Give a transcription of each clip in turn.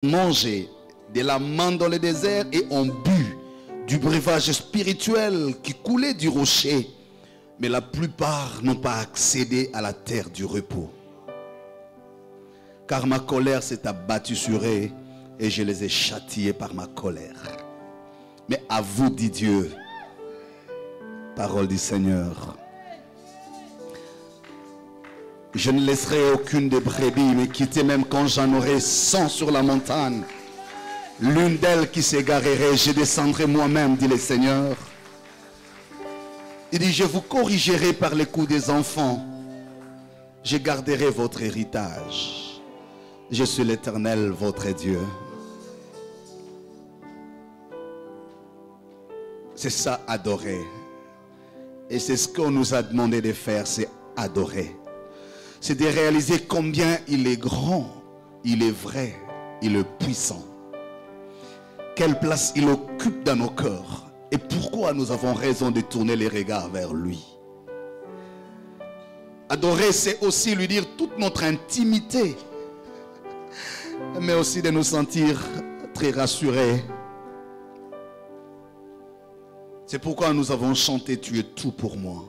mangé de la manne dans le désert et ont bu du breuvage spirituel qui coulait du rocher. Mais la plupart n'ont pas accédé à la terre du repos. Car ma colère s'est abattue sur eux et je les ai châtiés par ma colère. Mais à vous, dit Dieu, parole du Seigneur, je ne laisserai aucune des brebis me quitter, même quand j'en aurai 100 sur la montagne. L'une d'elles qui s'égarerait, je descendrai moi-même, dit le Seigneur. Il dit, je vous corrigerai par les coups des enfants. Je garderai votre héritage. Je suis l'Éternel, votre Dieu. C'est ça, adorer. Et c'est ce qu'on nous a demandé de faire, c'est adorer. C'est de réaliser combien il est grand, il est vrai, il est puissant. Quelle place il occupe dans nos cœurs. Et pourquoi nous avons raison de tourner les regards vers lui. Adorer, c'est aussi lui dire toute notre intimité. Mais aussi de nous sentir très rassurés. C'est pourquoi nous avons chanté « Tu es tout pour moi ».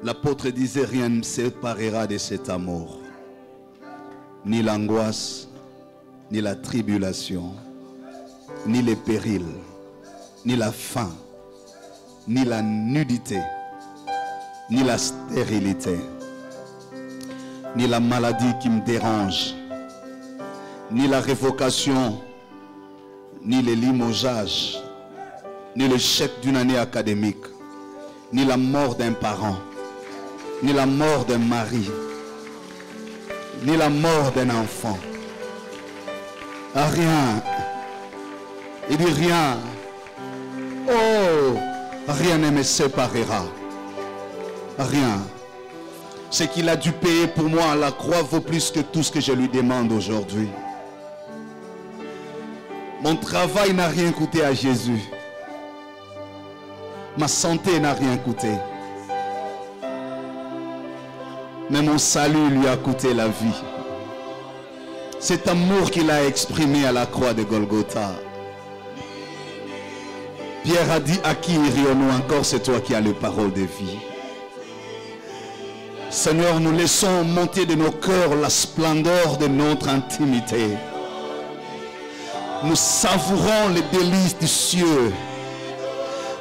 L'apôtre disait, rien ne me séparera de cet amour. Ni l'angoisse, ni la tribulation, ni les périls, ni la faim, ni la nudité, ni la stérilité, ni la maladie qui me dérange, ni la révocation, ni les limogeages, ni le chèque d'une année académique, ni la mort d'un parent, ni la mort d'un mari, ni la mort d'un enfant. Rien. Il dit rien. Oh, rien ne me séparera. Rien. Ce qu'il a dû payer pour moi à la croix vaut plus que tout ce que je lui demande aujourd'hui. Mon travail n'a rien coûté à Jésus. Ma santé n'a rien coûté. Mais mon salut lui a coûté la vie. Cet amour qu'il a exprimé à la croix de Golgotha. Pierre a dit, à qui irions-nous encore? C'est toi qui as les paroles de vie. Seigneur, nous laissons monter de nos cœurs la splendeur de notre intimité. Nous savourons les délices du ciel.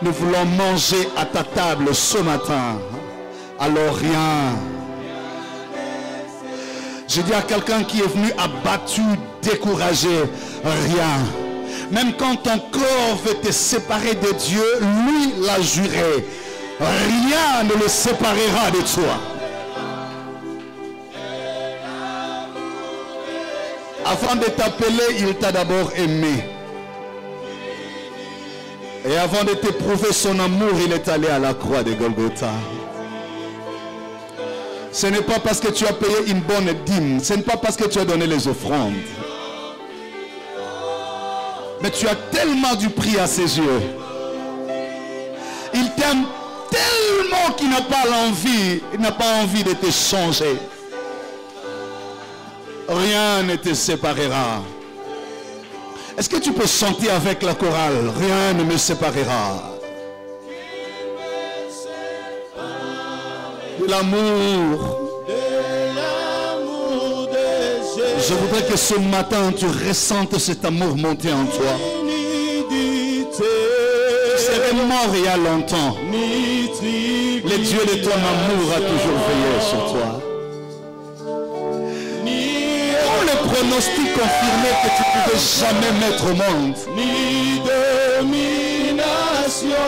Nous voulons manger à ta table ce matin. Alors rien. Je dis à quelqu'un qui est venu abattu, découragé, rien. Même quand ton corps veut te séparer de Dieu, lui l'a juré. Rien ne le séparera de toi. Avant de t'appeler, il t'a d'abord aimé. Et avant de t'éprouver son amour, il est allé à la croix de Golgotha. Ce n'est pas parce que tu as payé une bonne dîme. Ce n'est pas parce que tu as donné les offrandes. Mais tu as tellement du prix à ses yeux. Il t'aime tellement qu'il n'a pas l'envie. Il n'a pas envie de te changer. Rien ne te séparera. Est-ce que tu peux chanter avec la chorale? Rien ne me séparera. De l'amour de Jésus. Je voudrais que ce matin tu ressentes cet amour monter en toi. Tu serais mort il y a longtemps. Le Dieu de ton amour a toujours veillé sur toi. Pour le pronostic confirmé que tu ne pouvais jamais mettre au monde. Ni domination.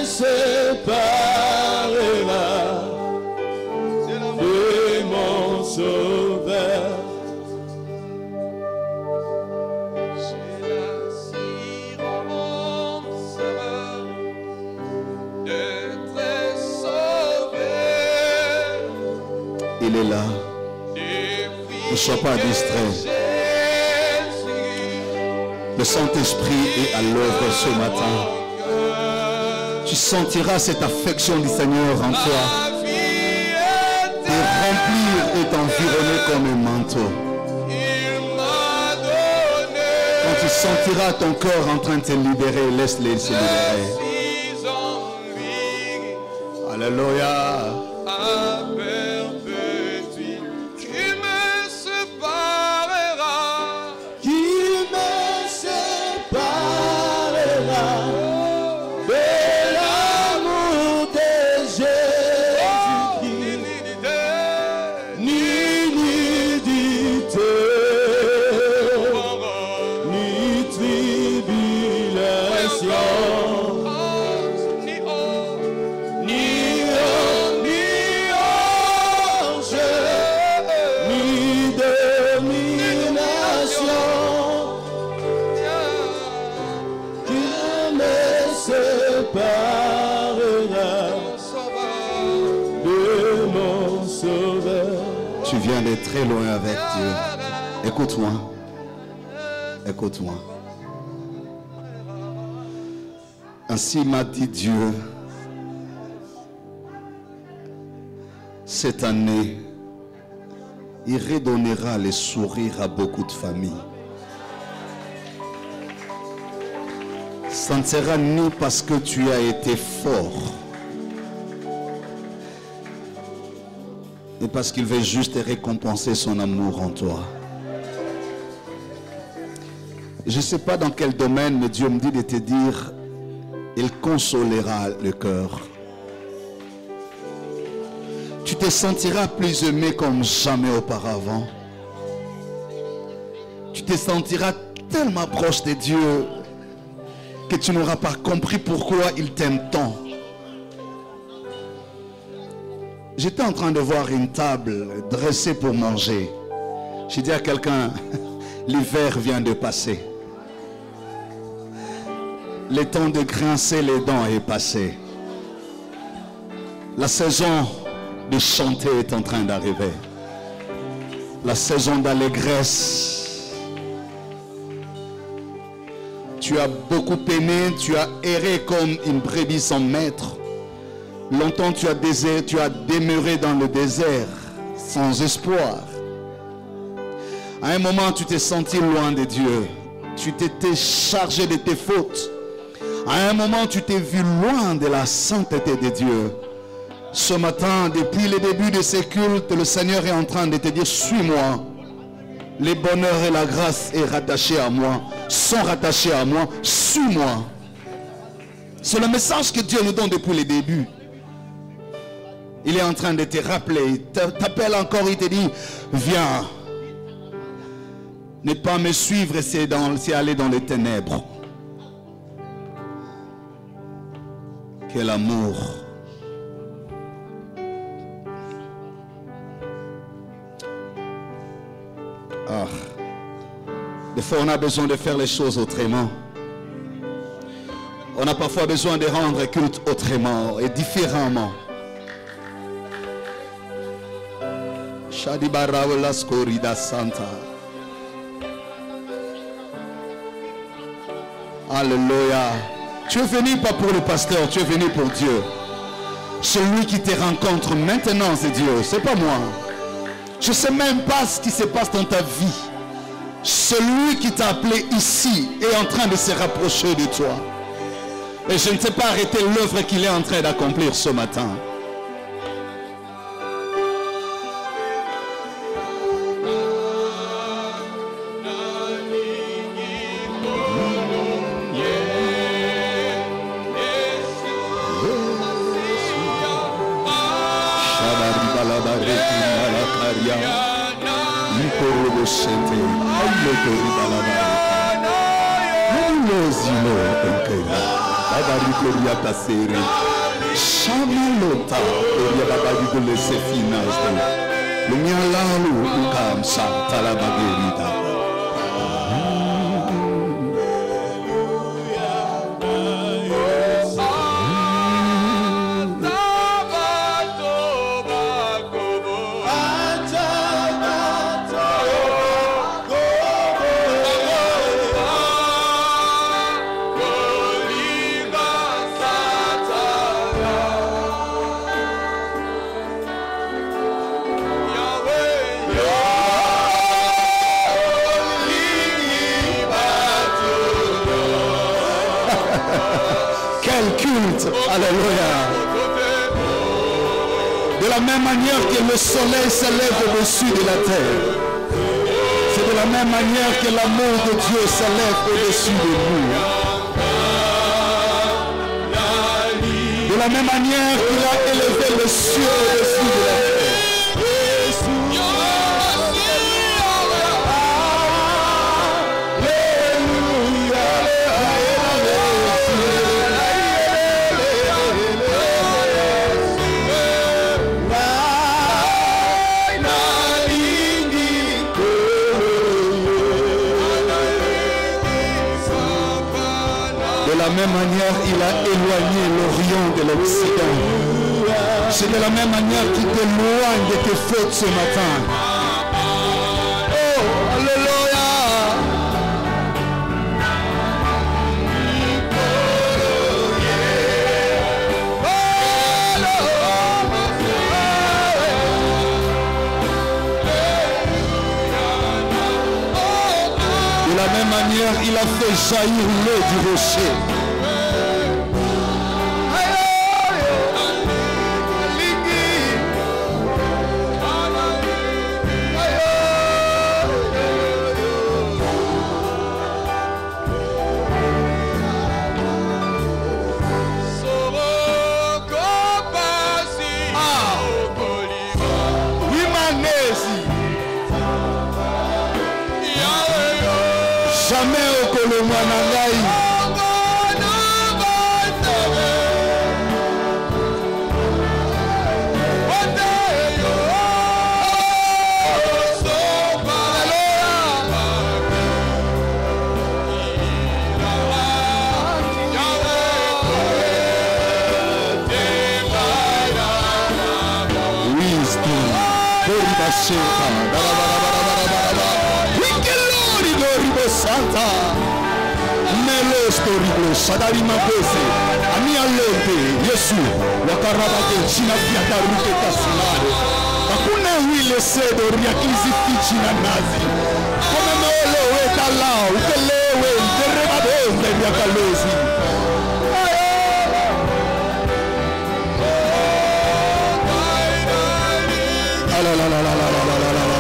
Séparera de mon sauveur. J'ai la assurance d'être sauvé. Il est là. Ne sois pas distrait. Le Saint-Esprit est à l'œuvre ce matin. Tu sentiras cette affection du Seigneur en toi. remplir et t'environner comme un manteau. Il m'a donné. Quand tu sentiras ton corps en train de se libérer, laisse-les se libérer. Je suis en vie. Alléluia. À perpétuité, qui me séparera, Qui me séparera de l'amour de Jésus-Christ? Ni nudité, ni tribulation, ni honte, ni honte, ni ange, ni domination, qui me séparera de mon Sauveur. Tu viens de très loin avec Dieu. Écoute-moi. Écoute-moi. Ainsi m'a dit Dieu, cette année, il redonnera les sourires à beaucoup de familles. Ça ne sera ni parce que tu as été fort, mais parce qu'il veut juste récompenser son amour en toi. Je ne sais pas dans quel domaine, mais Dieu me dit de te dire, il consolera le cœur. Tu te sentiras plus aimé comme jamais auparavant. Tu te sentiras tellement proche de Dieu que tu n'auras pas compris pourquoi il t'aime tant. J'étais en train de voir une table dressée pour manger. J'ai dit à quelqu'un, l'hiver vient de passer. Le temps de grincer les dents est passé. La saison de chanter est en train d'arriver. La saison d'allégresse. Tu as beaucoup aimé, tu as erré comme une brebis sans maître. Longtemps tu as demeuré dans le désert sans espoir. À un moment tu t'es senti loin de Dieu. Tu t'étais chargé de tes fautes. À un moment tu t'es vu loin de la sainteté de Dieu. Ce matin, depuis le début de ces cultes, le Seigneur est en train de te dire, suis-moi. Les bonheurs et la grâce est rattaché à moi, sont rattachés à moi, suis-moi. C'est le message que Dieu nous donne depuis le début. Il est en train de te rappeler, il t'appelle encore, il te dit, viens. Ne pas me suivre, c'est aller dans les ténèbres. Quel amour. Ah. Des fois, on a besoin de faire les choses autrement. On a parfois besoin de rendre culte autrement et différemment. Shadibaravelas Corrida Santa. Alléluia. Tu es venu pas pour le pasteur, tu es venu pour Dieu. Celui qui te rencontre maintenant, c'est Dieu, c'est pas moi. Je ne sais même pas ce qui se passe dans ta vie. Celui qui t'a appelé ici est en train de se rapprocher de toi. Et je ne sais pas arrêter l'œuvre qu'il est en train d'accomplir ce matin. haute. Alléluia. De la même manière que le soleil s'élève au-dessus de la terre, c'est de la même manière que l'amour de Dieu s'élève au-dessus de nous. De la même manière qu'il a élevé le ciel au-dessus de la terre. De la même manière, il a éloigné l'Orient de l'Occident. C'est de la même manière qu'il t'éloigne de tes fautes ce matin. Oh, alléluia. De la même manière, il a fait jaillir l'eau du rocher. Jamais au Kolomanaï. Santa Melo storico Sadari Mabese Ami Alente Yesu Wakarabake China Fiata Rute Kasulare Hakuna wile sedo riaklizi fichi na nazi Kome melo wetala Ukelewe Nderebadonde riakalozi La la la la la la la la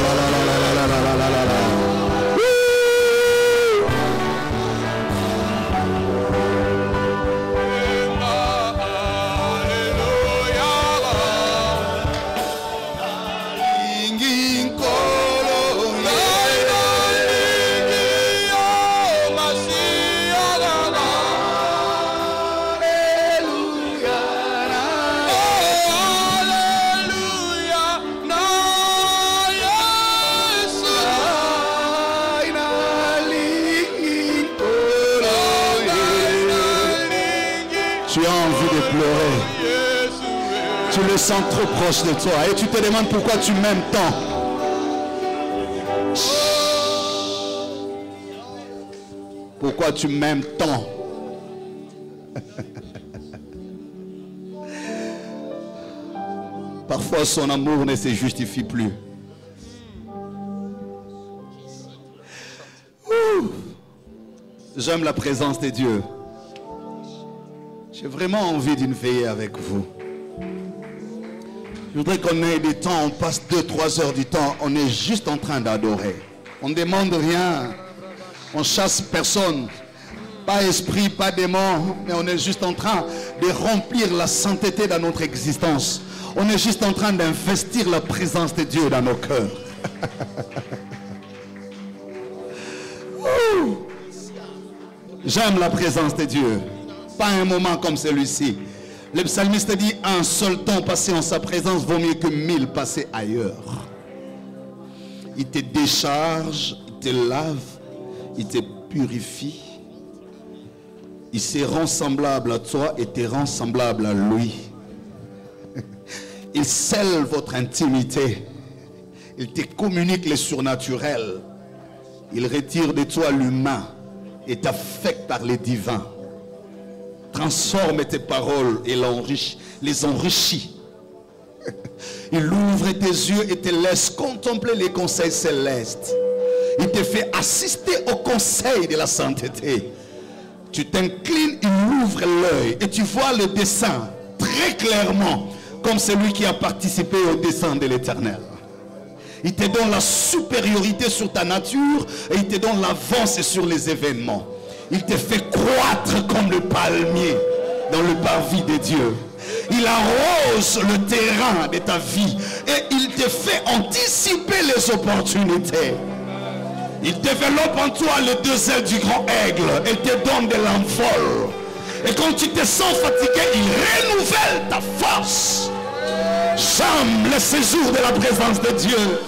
la Tu le sens trop proche de toi et tu te demandes pourquoi tu m'aimes tant. Pourquoi tu m'aimes tant? Parfois son amour ne se justifie plus. J'aime la présence de Dieu. J'ai vraiment envie d'une veillée avec vous. Je voudrais qu'on ait des temps, on passe 2-3 heures du temps, on est juste en train d'adorer. On ne demande rien, on chasse personne, pas esprit, pas démon, mais on est juste en train de remplir la sainteté dans notre existence. On est juste en train d'investir la présence de Dieu dans nos cœurs. J'aime la présence de Dieu. Pas un moment comme celui-ci. Le psalmiste dit, un seul temps passé en sa présence vaut mieux que 1000 passés ailleurs. Il te décharge, il te lave, il te purifie. Il se rend semblable à toi et te rend semblable à lui. Il scelle votre intimité. Il te communique le surnaturel. Il retire de toi l'humain et t'affecte par les divins. Transforme tes paroles et les enrichit. Il ouvre tes yeux et te laisse contempler les conseils célestes. Il te fait assister au conseil de la sainteté. Tu t'inclines, il ouvre l'œil et tu vois le dessin très clairement comme celui qui a participé au dessein de l'Éternel. Il te donne la supériorité sur ta nature et il te donne l'avance sur les événements. Il te fait croître comme le palmier dans le parvis de Dieu. Il arrose le terrain de ta vie et il te fait anticiper les opportunités. Il développe en toi les deux ailes du grand aigle et te donne de l'envol. Et quand tu te sens fatigué, il renouvelle ta force. J'aime le séjour de la présence de Dieu.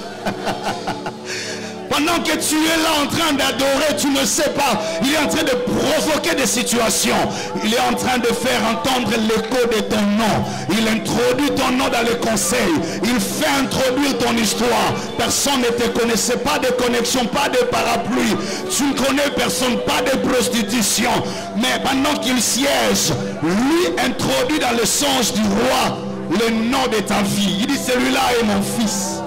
Pendant que tu es là en train d'adorer, tu ne sais pas, il est en train de provoquer des situations. Il est en train de faire entendre l'écho de ton nom. Il introduit ton nom dans les conseils. Il fait introduire ton histoire. Personne ne te connaissait, pas de connexion, pas de parapluie. Tu ne connais personne, pas de prostitution. Mais pendant qu'il siège, lui introduit dans le songe du roi le nom de ta vie. Il dit, celui-là est mon fils.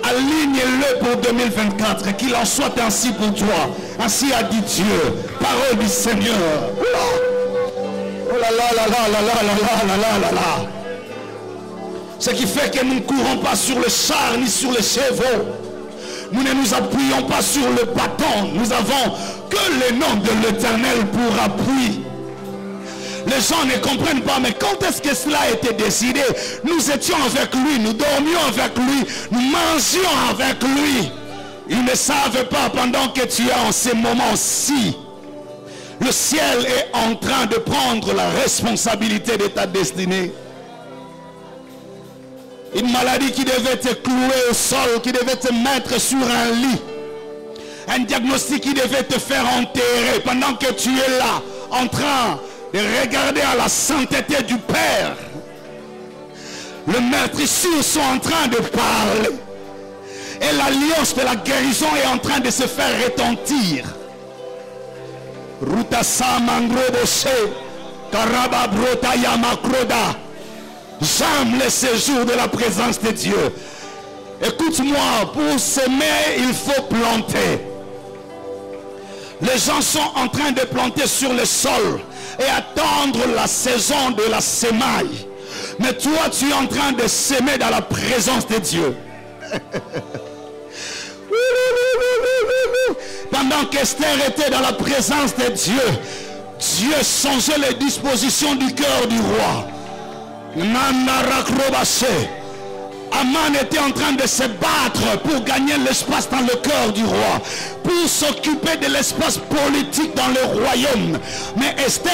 Aligne-le pour 2024, qu'il en soit ainsi pour toi. Ainsi a dit Dieu. Parole du Seigneur. Oh là là là là là là là là là là là. Ce qui fait que nous ne courons pas sur le char ni sur les chevaux. Nous ne nous appuyons pas sur le bâton. Nous avons que le nom de l'Éternel pour appui. Les gens ne comprennent pas, mais quand est-ce que cela a été décidé? Nous étions avec lui, nous dormions avec lui, nous mangions avec lui. Ils ne savent pas pendant que tu es en ces moments-ci. Le ciel est en train de prendre la responsabilité de ta destinée. Une maladie qui devait te clouer au sol, qui devait te mettre sur un lit. Un diagnostic qui devait te faire enterrer pendant que tu es là, en train de regarder à la sainteté du Père. Les meurtrissures sont en train de parler. Et l'alliance de la guérison est en train de se faire retentir. J'aime le séjour de la présence de Dieu. Écoute-moi, pour s'aimer, il faut planter. Les gens sont en train de planter sur le sol et attendre la saison de la semaille. Mais toi, tu es en train de s'aimer dans la présence de Dieu. Pendant qu'Esther était dans la présence de Dieu, Dieu changeait les dispositions du cœur du roi. Aman était en train de se battre pour gagner l'espace dans le cœur du roi, pour s'occuper de l'espace politique dans le royaume. Mais Esther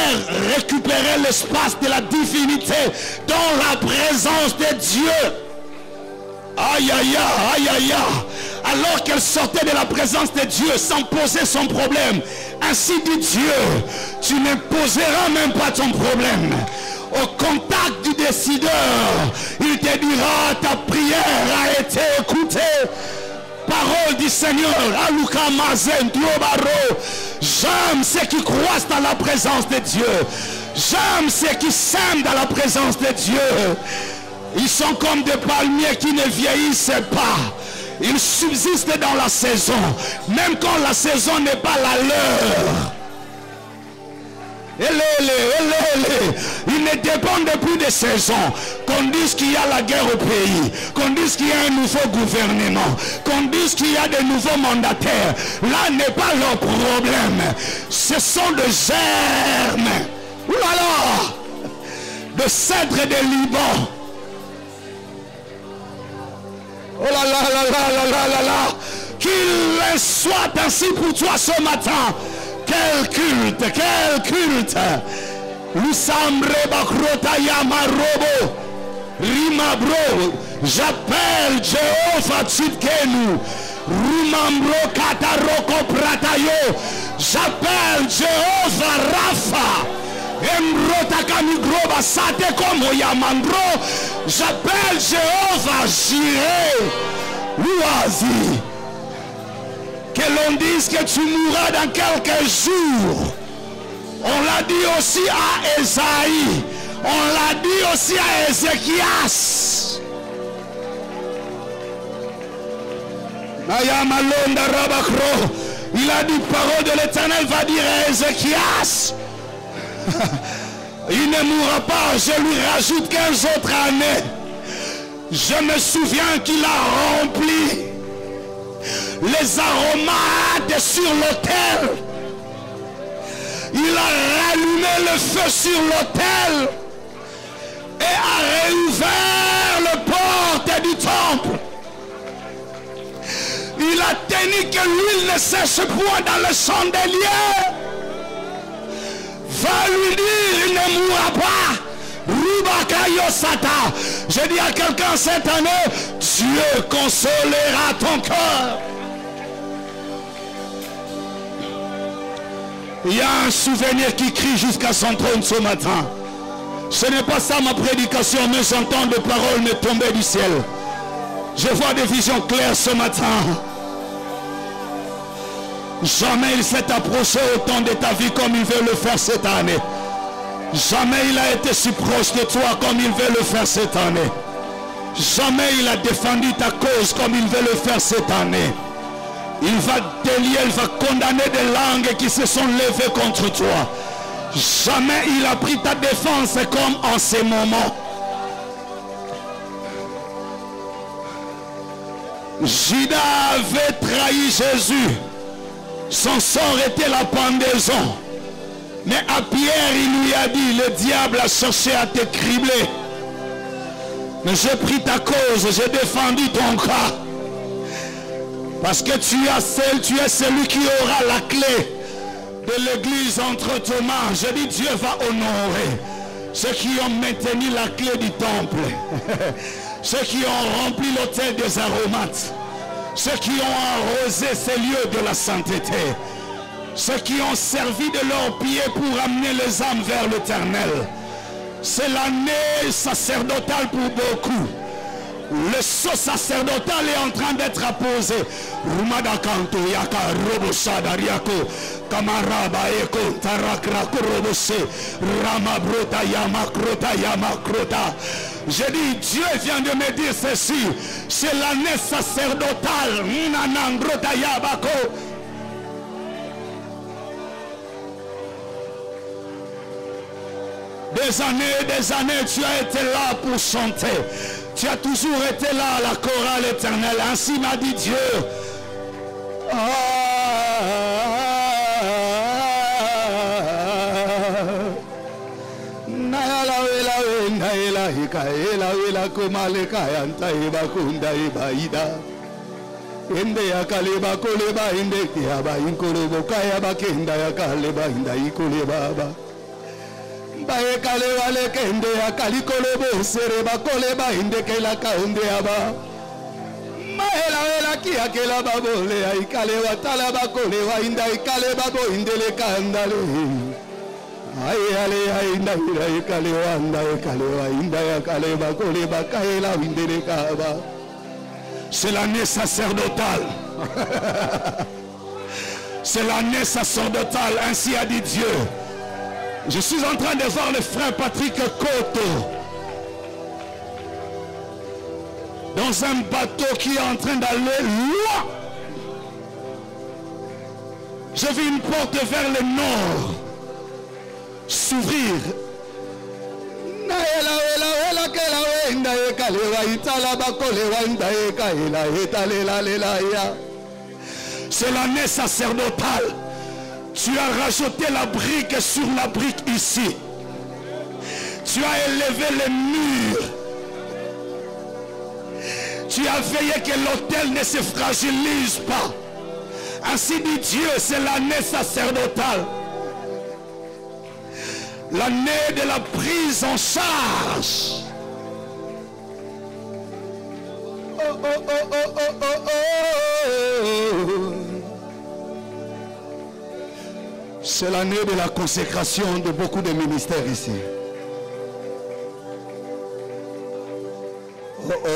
récupérait l'espace de la divinité dans la présence de Dieu. Aïe aïe aïe aïe aïe. Alors qu'elle sortait de la présence de Dieu sans poser son problème, ainsi dit Dieu, tu ne poseras même pas ton problème. Au contact du décideur, il te dira, ta prière a été écoutée. Parole du Seigneur. J'aime ceux qui croient dans la présence de Dieu. J'aime ceux qui s'aiment dans la présence de Dieu. Ils sont comme des palmiers qui ne vieillissent pas. Ils subsistent dans la saison, même quand la saison n'est pas la leur. Ils ne dépendent plus des saisons. Qu'on dise qu'il y a la guerre au pays, qu'on dise qu'il y a un nouveau gouvernement, qu'on dise qu'il y a de nouveaux mandataires, là n'est pas leur problème. Ce sont des germes, oulala, de cèdre de Liban. Oh là là là là là là là là. Qu'il soit ainsi pour toi ce matin. Quel culte, quel culte. Rimabro, j'appelle Jéhovah Tzidkenu. Rumambro Kataroko Pratayo, j'appelle Jéhovah Rapha. J'appelle Jéhovah Jireh. Louazi. Que l'on dise que tu mourras dans quelques jours. On l'a dit aussi à Esaïe. On l'a dit aussi à Ézéchias. Il a dit, parole de l'Éternel va dire à Ézéchias, il ne mourra pas, je lui rajoute 15 autres années. Je me souviens qu'il a rempli les aromates sur l'autel. Il a rallumé le feu sur l'autel et a réouvert le porte du temple. Il a tenu que l'huile ne sèche point dans le chandelier. Va lui dire, il ne mourra pas. Rubakayosata. Je dis à quelqu'un cette année, Dieu consolera ton cœur. Il y a un souvenir qui crie jusqu'à son trône ce matin. Ce n'est pas ça ma prédication, mais j'entends des paroles me tomber du ciel. Je vois des visions claires ce matin. Jamais il s'est approché autant de ta vie comme il veut le faire cette année. Jamais il a été si proche de toi comme il veut le faire cette année. Jamais il a défendu ta cause comme il veut le faire cette année. Il va délier, il va condamner des langues qui se sont levées contre toi. Jamais il a pris ta défense comme en ces moments. Judas avait trahi Jésus. Son sort était la pendaison. Mais à Pierre, il lui a dit, le diable a cherché à te cribler. Mais j'ai pris ta cause, j'ai défendu ton cas. Parce que tu es celui qui aura la clé de l'église entre tes mains. Je dis, Dieu va honorer ceux qui ont maintenu la clé du temple. Ceux qui ont rempli l'autel des aromates. Ceux qui ont arrosé ces lieux de la sainteté. Ceux qui ont servi de leurs pieds pour amener les âmes vers l'Éternel. C'est l'année sacerdotale pour beaucoup. Le sceau sacerdotal est en train d'être apposé. Rumada kanto yaka robosa dariako kamaraba eko tarakrako robose ramabrota yamakrota yamakrota. Je dis, Dieu vient de me dire ceci. C'est l'année sacerdotale. Nanangrota yabako. Des années, tu as été là pour chanter. Tu as toujours été là à la chorale éternelle. Ainsi m'a dit Dieu. Bae kale wale kende ya kalikolobo sereba koleba indeke la kaunde aba maela wela kia kela babole ya ikale watala bakole wa inda ikale babo indele kandale ai ale ai inda ira ikale wanda ikale wa inda ya kale bakole bakaela indele kaba. C'est l'année sacerdotale. C'est l'année sacerdotale, ainsi a dit Dieu. Je suis en train de voir le frère Patrick Koto dans un bateau qui est en train d'aller loin. J'ai vu une porte vers le nord s'ouvrir. C'est l'année sacerdotale. Tu as rajouté la brique sur la brique ici. Tu as élevé les murs. Tu as veillé que l'autel ne se fragilise pas. Ainsi dit Dieu, c'est l'année sacerdotale. L'année de la prise en charge. Oh, oh, oh, oh, oh, oh, oh. C'est l'année de la consécration de beaucoup de ministères ici. Oh, oh.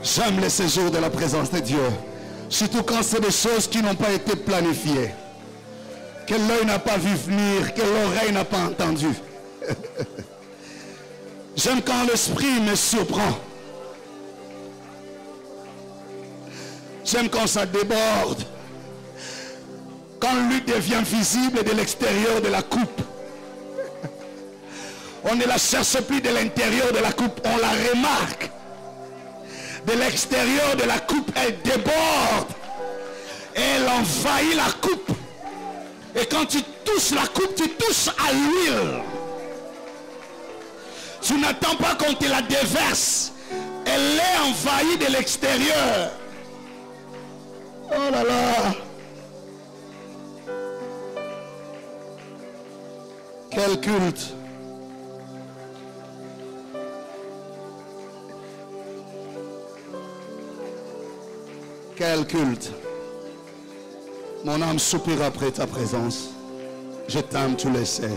J'aime les séjours de la présence de Dieu. Surtout quand c'est des choses qui n'ont pas été planifiées. Que l'œil n'a pas vu venir, que l'oreille n'a pas entendu. J'aime quand l'esprit me surprend. J'aime quand ça déborde. Quand lui devient visible de l'extérieur de la coupe. On ne la cherche plus de l'intérieur de la coupe, on la remarque. De l'extérieur de la coupe, elle déborde. Et elle envahit la coupe. Et quand tu touches la coupe, tu touches à l'huile. Tu n'attends pas qu'on te la déverse. Elle est envahie de l'extérieur. Oh là là. Quel culte. Quel culte. Mon âme soupire après ta présence. Je t'aime, tu le sais.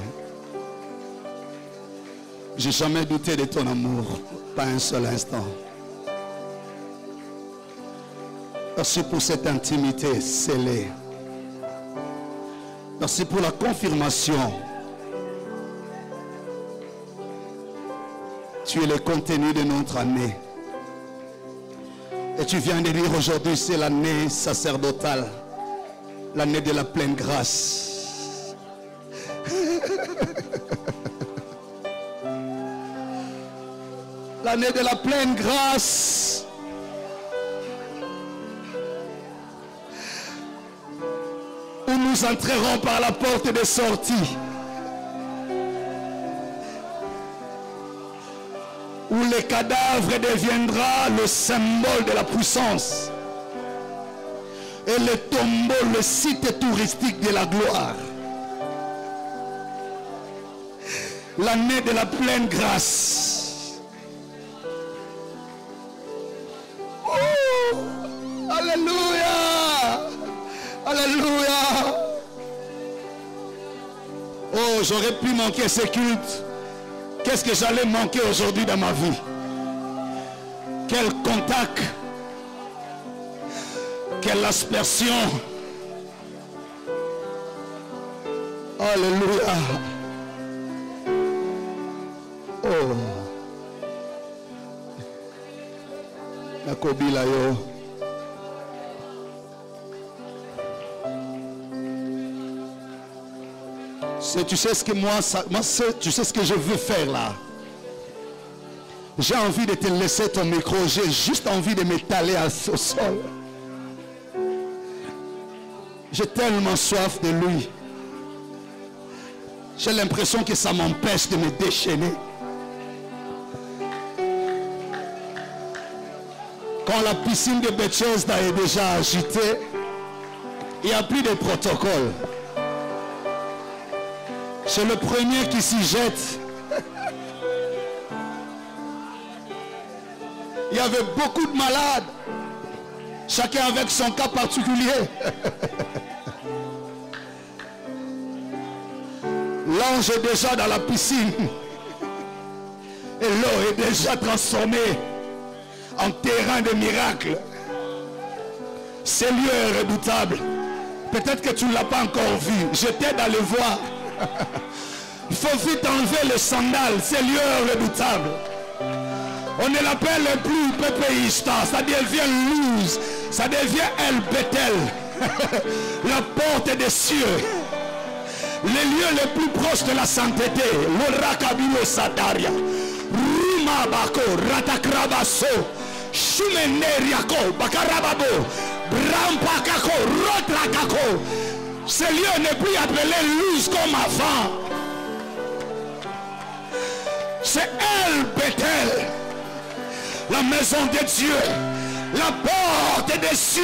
J'ai jamais douté de ton amour, pas un seul instant. Merci pour cette intimité scellée. Merci pour la confirmation. Tu es le contenu de notre année. Et tu viens de dire aujourd'hui, c'est l'année sacerdotale. L'année de la pleine grâce. L'année de la pleine grâce. Où nous entrerons par la porte de sortie. Où le cadavre deviendra le symbole de la puissance. Et le tombeau, le site touristique de la gloire. L'année de la pleine grâce. Oh, alléluia. Alléluia. Oh, j'aurais pu manquer ce culte. Qu'est-ce que j'allais manquer aujourd'hui dans ma vie? Quel contact, quelle aspersion. Alléluia. Oh. Nakobila yo. Tu sais ce que tu sais ce que je veux faire là. J'ai envie de te laisser ton micro. J'ai juste envie de m'étaler au sol. J'ai tellement soif de lui. J'ai l'impression que ça m'empêche de me déchaîner. Quand la piscine de Bethesda est déjà agitée, il n'y a plus de protocole. C'est le premier qui s'y jette. Il y avait beaucoup de malades. Chacun avec son cas particulier. L'ange est déjà dans la piscine. Et l'eau est déjà transformée en terrain de miracles. Ce lieu est redoutable. Peut-être que tu ne l'as pas encore vu. Je t'aide à le voir. Il faut vite enlever le sandal. C'est lieu redoutable. On ne l'appelle plus Pépéista. Ça devient Luz. Ça devient El Bethel. La porte des cieux. Les lieux les plus proches de la sainteté. Le Rakabilo Sadaria. Ruma Bako. Ratakrabaso. Shumeneriako. Bakarababo. Brampakako. Rotrakako. Ce lieu n'est plus appelé Luz comme avant. C'est El Bethel. La maison de Dieu. La porte des cieux.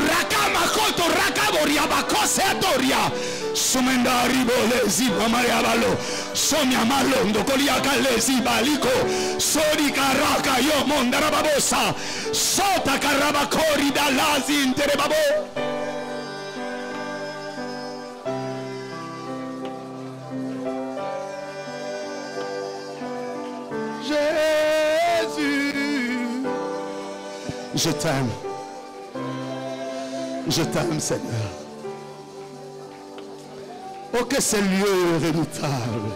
Rakamakoto Rakaboria Bakose Adoria. Sumendari Bolezi Mamayabalo. Sonia Malondo Koliaka Lezi Baliko. Sori Karaka Yo Mondarababosa. Sota Karabakori Dalazi Interebabo. Je t'aime. Je t'aime, Seigneur. Oh, que ce lieu est redoutable.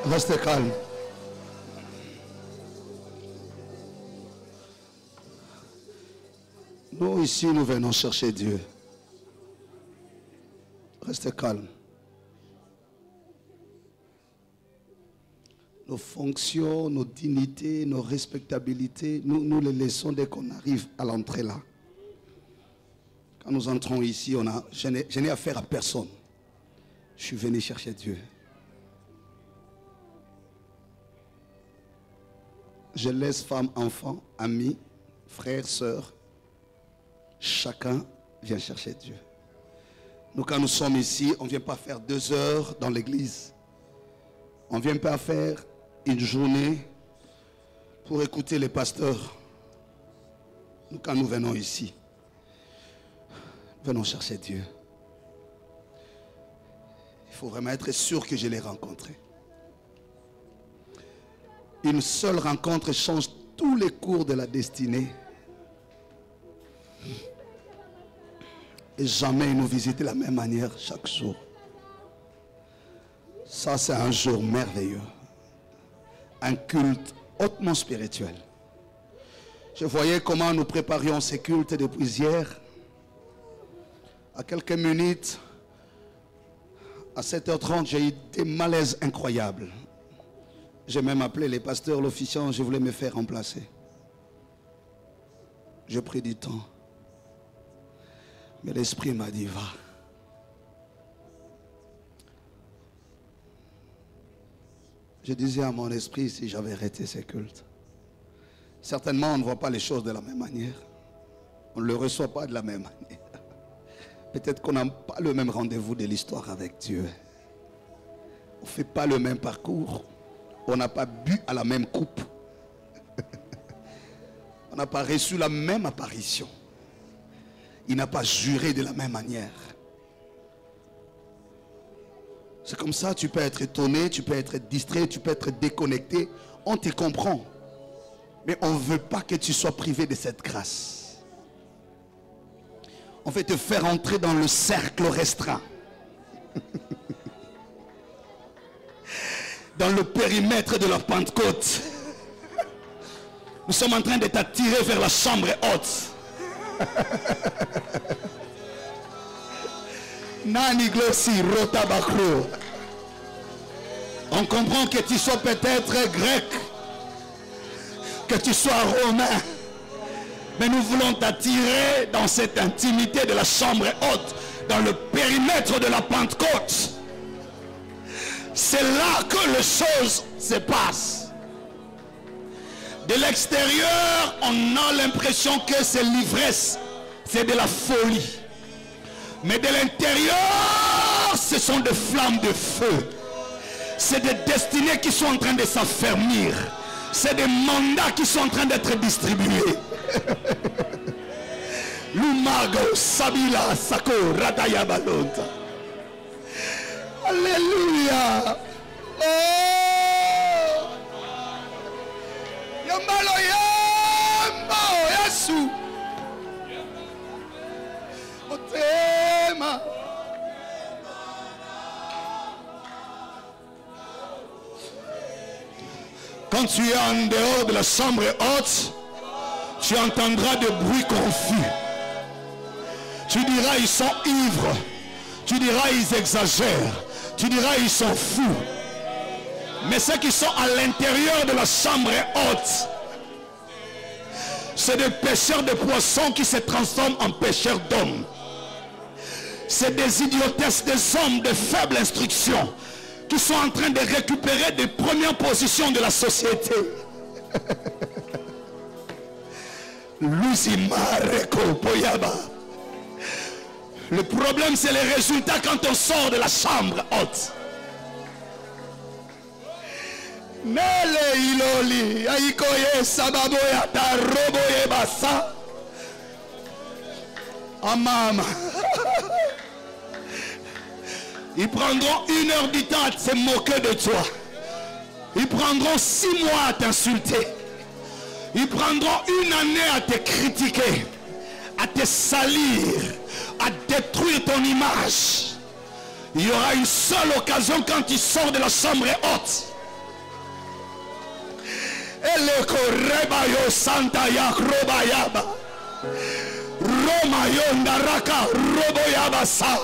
Restez calme. Nous, ici, nous venons chercher Dieu. Restez calme. Nos fonctions, nos dignités, nos respectabilités, nous les laissons dès qu'on arrive à l'entrée là. Quand nous entrons ici, je n'ai affaire à personne. Je suis venu chercher Dieu. Je laisse femmes, enfants, amis, frères, sœurs. Chacun vient chercher Dieu. Nous, quand nous sommes ici, on ne vient pas faire 2 heures dans l'église. On ne vient pas faire une journée pour écouter les pasteurs. Nous, quand nous venons ici, venons chercher Dieu. Il faut vraiment être sûr que je l'ai rencontré. Une seule rencontre change tous les cours de la destinée. Et jamais il nous visite de la même manière chaque jour. Ça, c'est un jour merveilleux. Un culte hautement spirituel. Je voyais comment nous préparions ces cultes depuis hier. À quelques minutes, à 7h30, j'ai eu des malaises incroyables. J'ai même appelé les pasteurs, l'officiant, je voulais me faire remplacer. J'ai pris du temps. Mais l'Esprit m'a dit, va. Je disais à mon esprit, si j'avais arrêté ces cultes, certainement on ne voit pas les choses de la même manière. On ne le reçoit pas de la même manière. Peut-être qu'on n'a pas le même rendez-vous de l'histoire avec Dieu. On ne fait pas le même parcours. On n'a pas bu à la même coupe. On n'a pas reçu la même apparition. Il n'a pas juré de la même manière. C'est comme ça, tu peux être étonné, tu peux être distrait, tu peux être déconnecté. On te comprend. Mais on ne veut pas que tu sois privé de cette grâce. On veut te faire entrer dans le cercle restreint. Dans le périmètre de la Pentecôte. Nous sommes en train de t'attirer vers la chambre haute. Nani glossi rota bakro. On comprend que tu sois peut-être grec, que tu sois romain, mais nous voulons t'attirer dans cette intimité de la chambre haute, dans le périmètre de la Pentecôte. C'est là que les choses se passent. De l'extérieur, on a l'impression que c'est l'ivresse, c'est de la folie. Mais de l'intérieur, ce sont des flammes de feu. C'est des destinées qui sont en train de s'affermir. C'est des mandats qui sont en train d'être distribués. Lumago, Sabila, Sako, Radaya Balonta. Alléluia. Oh. Yambalo Yambo Yasu. Otema. Quand tu es en dehors de la chambre haute, tu entendras des bruits confus. Tu diras ils sont ivres. Tu diras ils exagèrent. Tu diras ils sont fous. Mais ceux qui sont à l'intérieur de la chambre haute, c'est des pêcheurs de poissons qui se transforment en pêcheurs d'hommes. C'est des idiotesses, des hommes de faible instruction qui sont en train de récupérer des premières positions de la société. Le problème, c'est les résultats quand on sort de la chambre haute. Nele iloli aikoye sababoya taroboye basa. Amama. Ils prendront 1 heure du temps à se moquer de toi. Ils prendront 6 mois à t'insulter. Ils prendront 1 année à te critiquer, à te salir, à détruire ton image. Il y aura une seule occasion quand tu sors de la chambre haute Eleko rebayo santa yak robayaba. Romayo ndaraka roboyaba sa.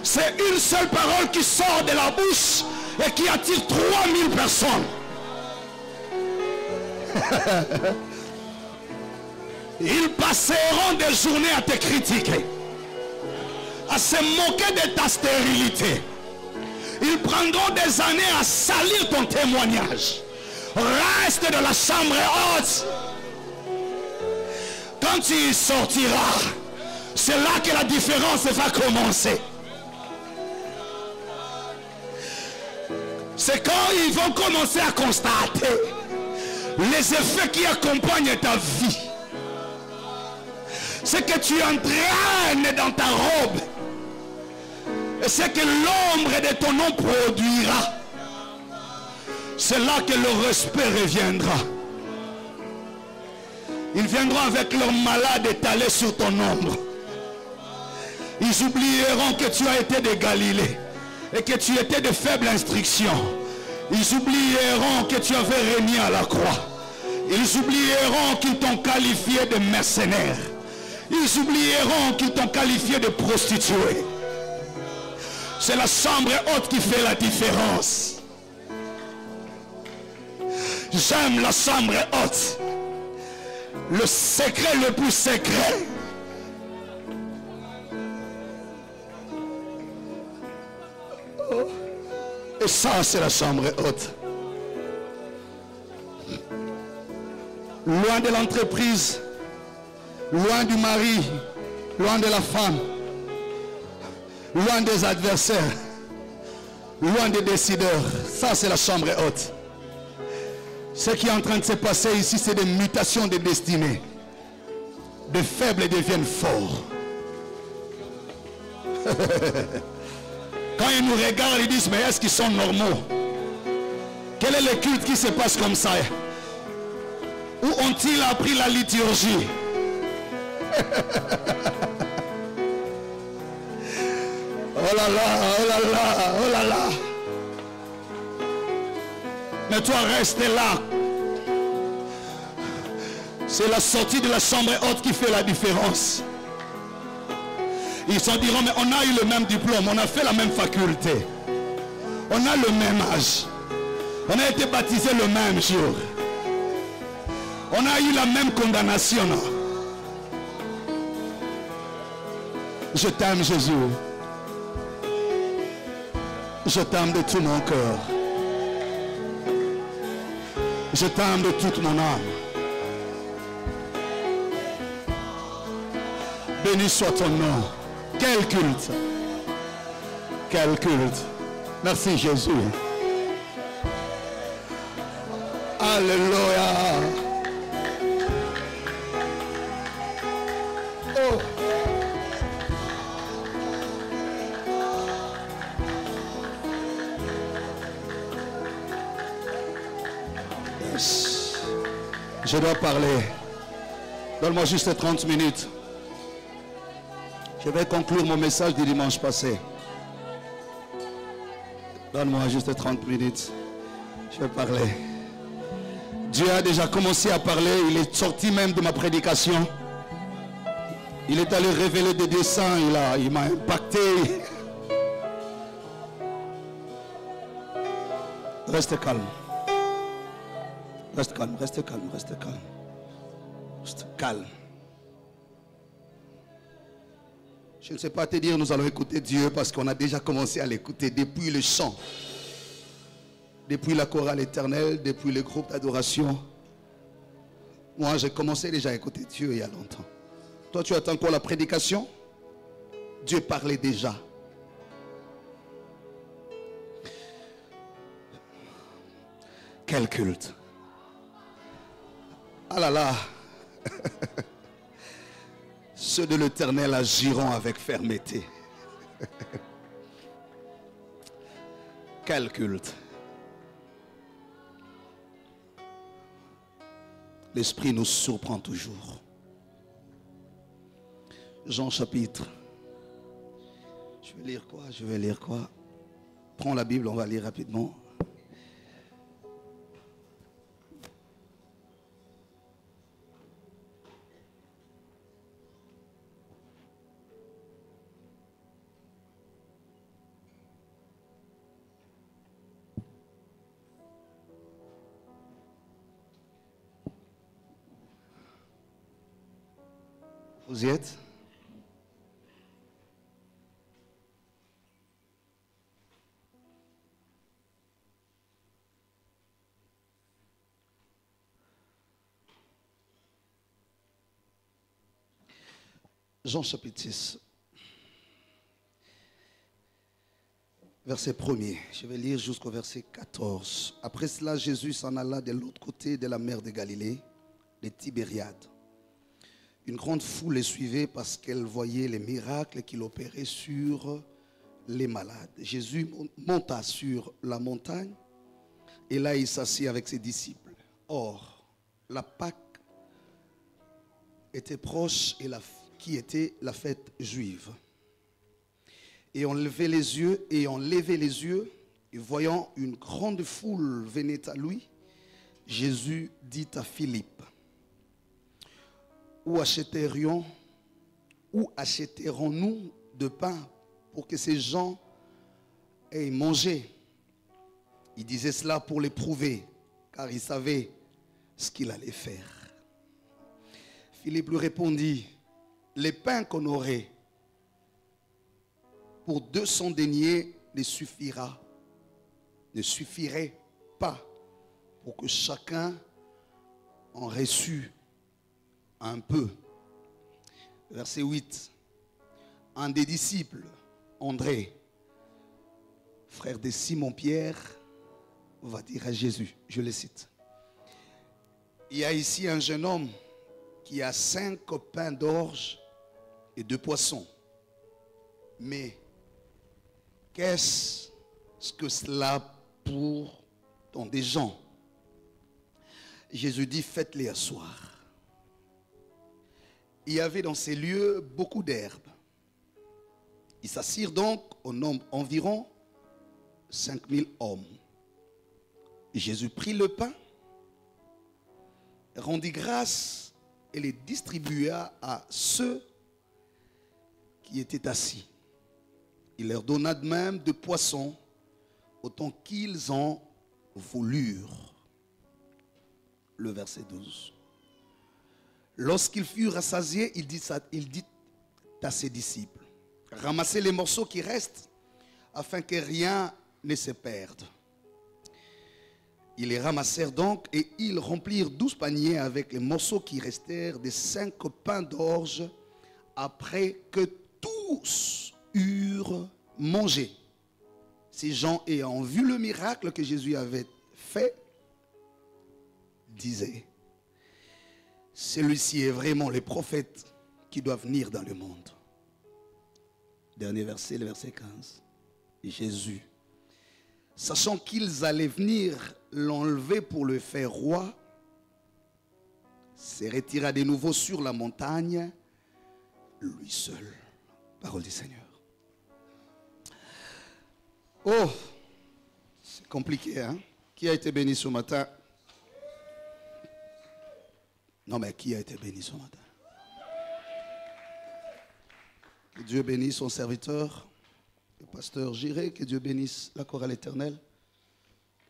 C'est une seule parole qui sort de la bouche et qui attire 3000 personnes. Ils passeront des journées à te critiquer, à se moquer de ta stérilité. Ils prendront des années à salir ton témoignage. Reste de la chambre haute. Quand tu y sortiras, c'est là que la différence va commencer. C'est quand ils vont commencer à constater les effets qui accompagnent ta vie. C'est que tu entraînes dans ta robe. Et c'est que l'ombre de ton nom produira. C'est là que le respect reviendra. Ils viendront avec leurs malades étalés sur ton ombre. Ils oublieront que tu as été de Galilée et que tu étais de faible instruction. Ils oublieront que tu avais régné à la croix. Ils oublieront qu'ils t'ont qualifié de mercenaire. Ils oublieront qu'ils t'ont qualifié de prostituée. C'est la chambre haute qui fait la différence. J'aime la chambre haute. Le secret le plus secret. Oh. Et ça, c'est la chambre haute. Loin de l'entreprise, loin du mari, loin de la femme, loin des adversaires, loin des décideurs. Ça, c'est la chambre haute. Ce qui est en train de se passer ici, c'est des mutations de destinée. De faibles deviennent forts. Quand ils nous regardent, ils disent, mais est-ce qu'ils sont normaux? Quel est le culte qui se passe comme ça? Où ont-ils appris la liturgie? Oh là là, oh là là, oh là là. Mais toi, reste là. C'est la sortie de la chambre haute qui fait la différence. Ils se diront, mais on a eu le même diplôme, on a fait la même faculté. On a le même âge. On a été baptisé le même jour. On a eu la même condamnation. Je t'aime, Jésus. Je t'aime de tout mon cœur. Je t'aime de toute mon âme. Béni soit ton nom. Quel culte. Quel culte. Merci Jésus. Alléluia. Oh. Yes. Je dois parler. Donne-moi juste 30 minutes. Je vais conclure mon message du dimanche passé. Donne-moi juste 30 minutes. Je vais parler. Dieu a déjà commencé à parler. Il est sorti même de ma prédication. Il est allé révéler des dessins. Il m'a impacté. Reste calme. Reste calme, reste calme, reste calme. Reste calme. Je ne sais pas te dire, nous allons écouter Dieu parce qu'on a déjà commencé à l'écouter depuis le chant. Depuis la chorale éternelle, depuis le groupe d'adoration. Moi, j'ai commencé déjà à écouter Dieu il y a longtemps. Toi, tu attends quoi, la prédication? Dieu parlait déjà. Quel culte. Ah là là. Ceux de l'Éternel agiront avec fermeté. Quel culte. L'Esprit nous surprend toujours. Jean chapitre. Je vais lire quoi? Je vais lire quoi? Prends la Bible, on va lire rapidement. Vous y êtes? Jean chapitre 6, verset 1er. Je vais lire jusqu'au verset 14. Après cela, Jésus s'en alla de l'autre côté de la mer de Galilée, de Tibériade. Une grande foule le suivait parce qu'elle voyait les miracles qu'il opérait sur les malades. Jésus monta sur la montagne et là il s'assit avec ses disciples. Or, la Pâque était proche qui était la fête juive. Et on levait les yeux, et voyant une grande foule venir à lui, Jésus dit à Philippe, où achèterons-nous de pain pour que ces gens aient mangé? Il disait cela pour l'éprouver, car il savait ce qu'il allait faire. Philippe lui répondit, les pains qu'on aurait pour 200 deniers ne suffirait pas pour que chacun en reçût un peu. Verset 8. Un des disciples, André, frère de Simon-Pierre, va dire à Jésus, je le cite, il y a ici un jeune homme qui a 5 pains d'orge et 2 poissons. Mais qu'est-ce que cela pour tant des gens? Jésus dit, faites-les asseoir. Il y avait dans ces lieux beaucoup d'herbes. Ils s'assirent donc au nombre environ 5000 hommes. Jésus prit le pain, rendit grâce et les distribua à ceux qui étaient assis. Il leur donna de même de poissons autant qu'ils en voulurent. Le verset 12. Lorsqu'ils furent rassasiés, il dit à ses disciples, ramassez les morceaux qui restent afin que rien ne se perde. Ils les ramassèrent donc et ils remplirent 12 paniers avec les morceaux qui restèrent des 5 pains d'orge après que tous eurent mangé. Ces gens ayant vu le miracle que Jésus avait fait, disaient, celui-ci est vraiment le prophète qui doit venir dans le monde. Dernier verset, le verset 15. Et Jésus, sachant qu'ils allaient venir l'enlever pour le faire roi, se retira de nouveau sur la montagne, lui seul. Parole du Seigneur. Oh, c'est compliqué, hein? Qui a été béni ce matin? Non, mais qui a été béni ce matin? Que Dieu bénisse son serviteur, le pasteur Jiré, que Dieu bénisse la chorale éternelle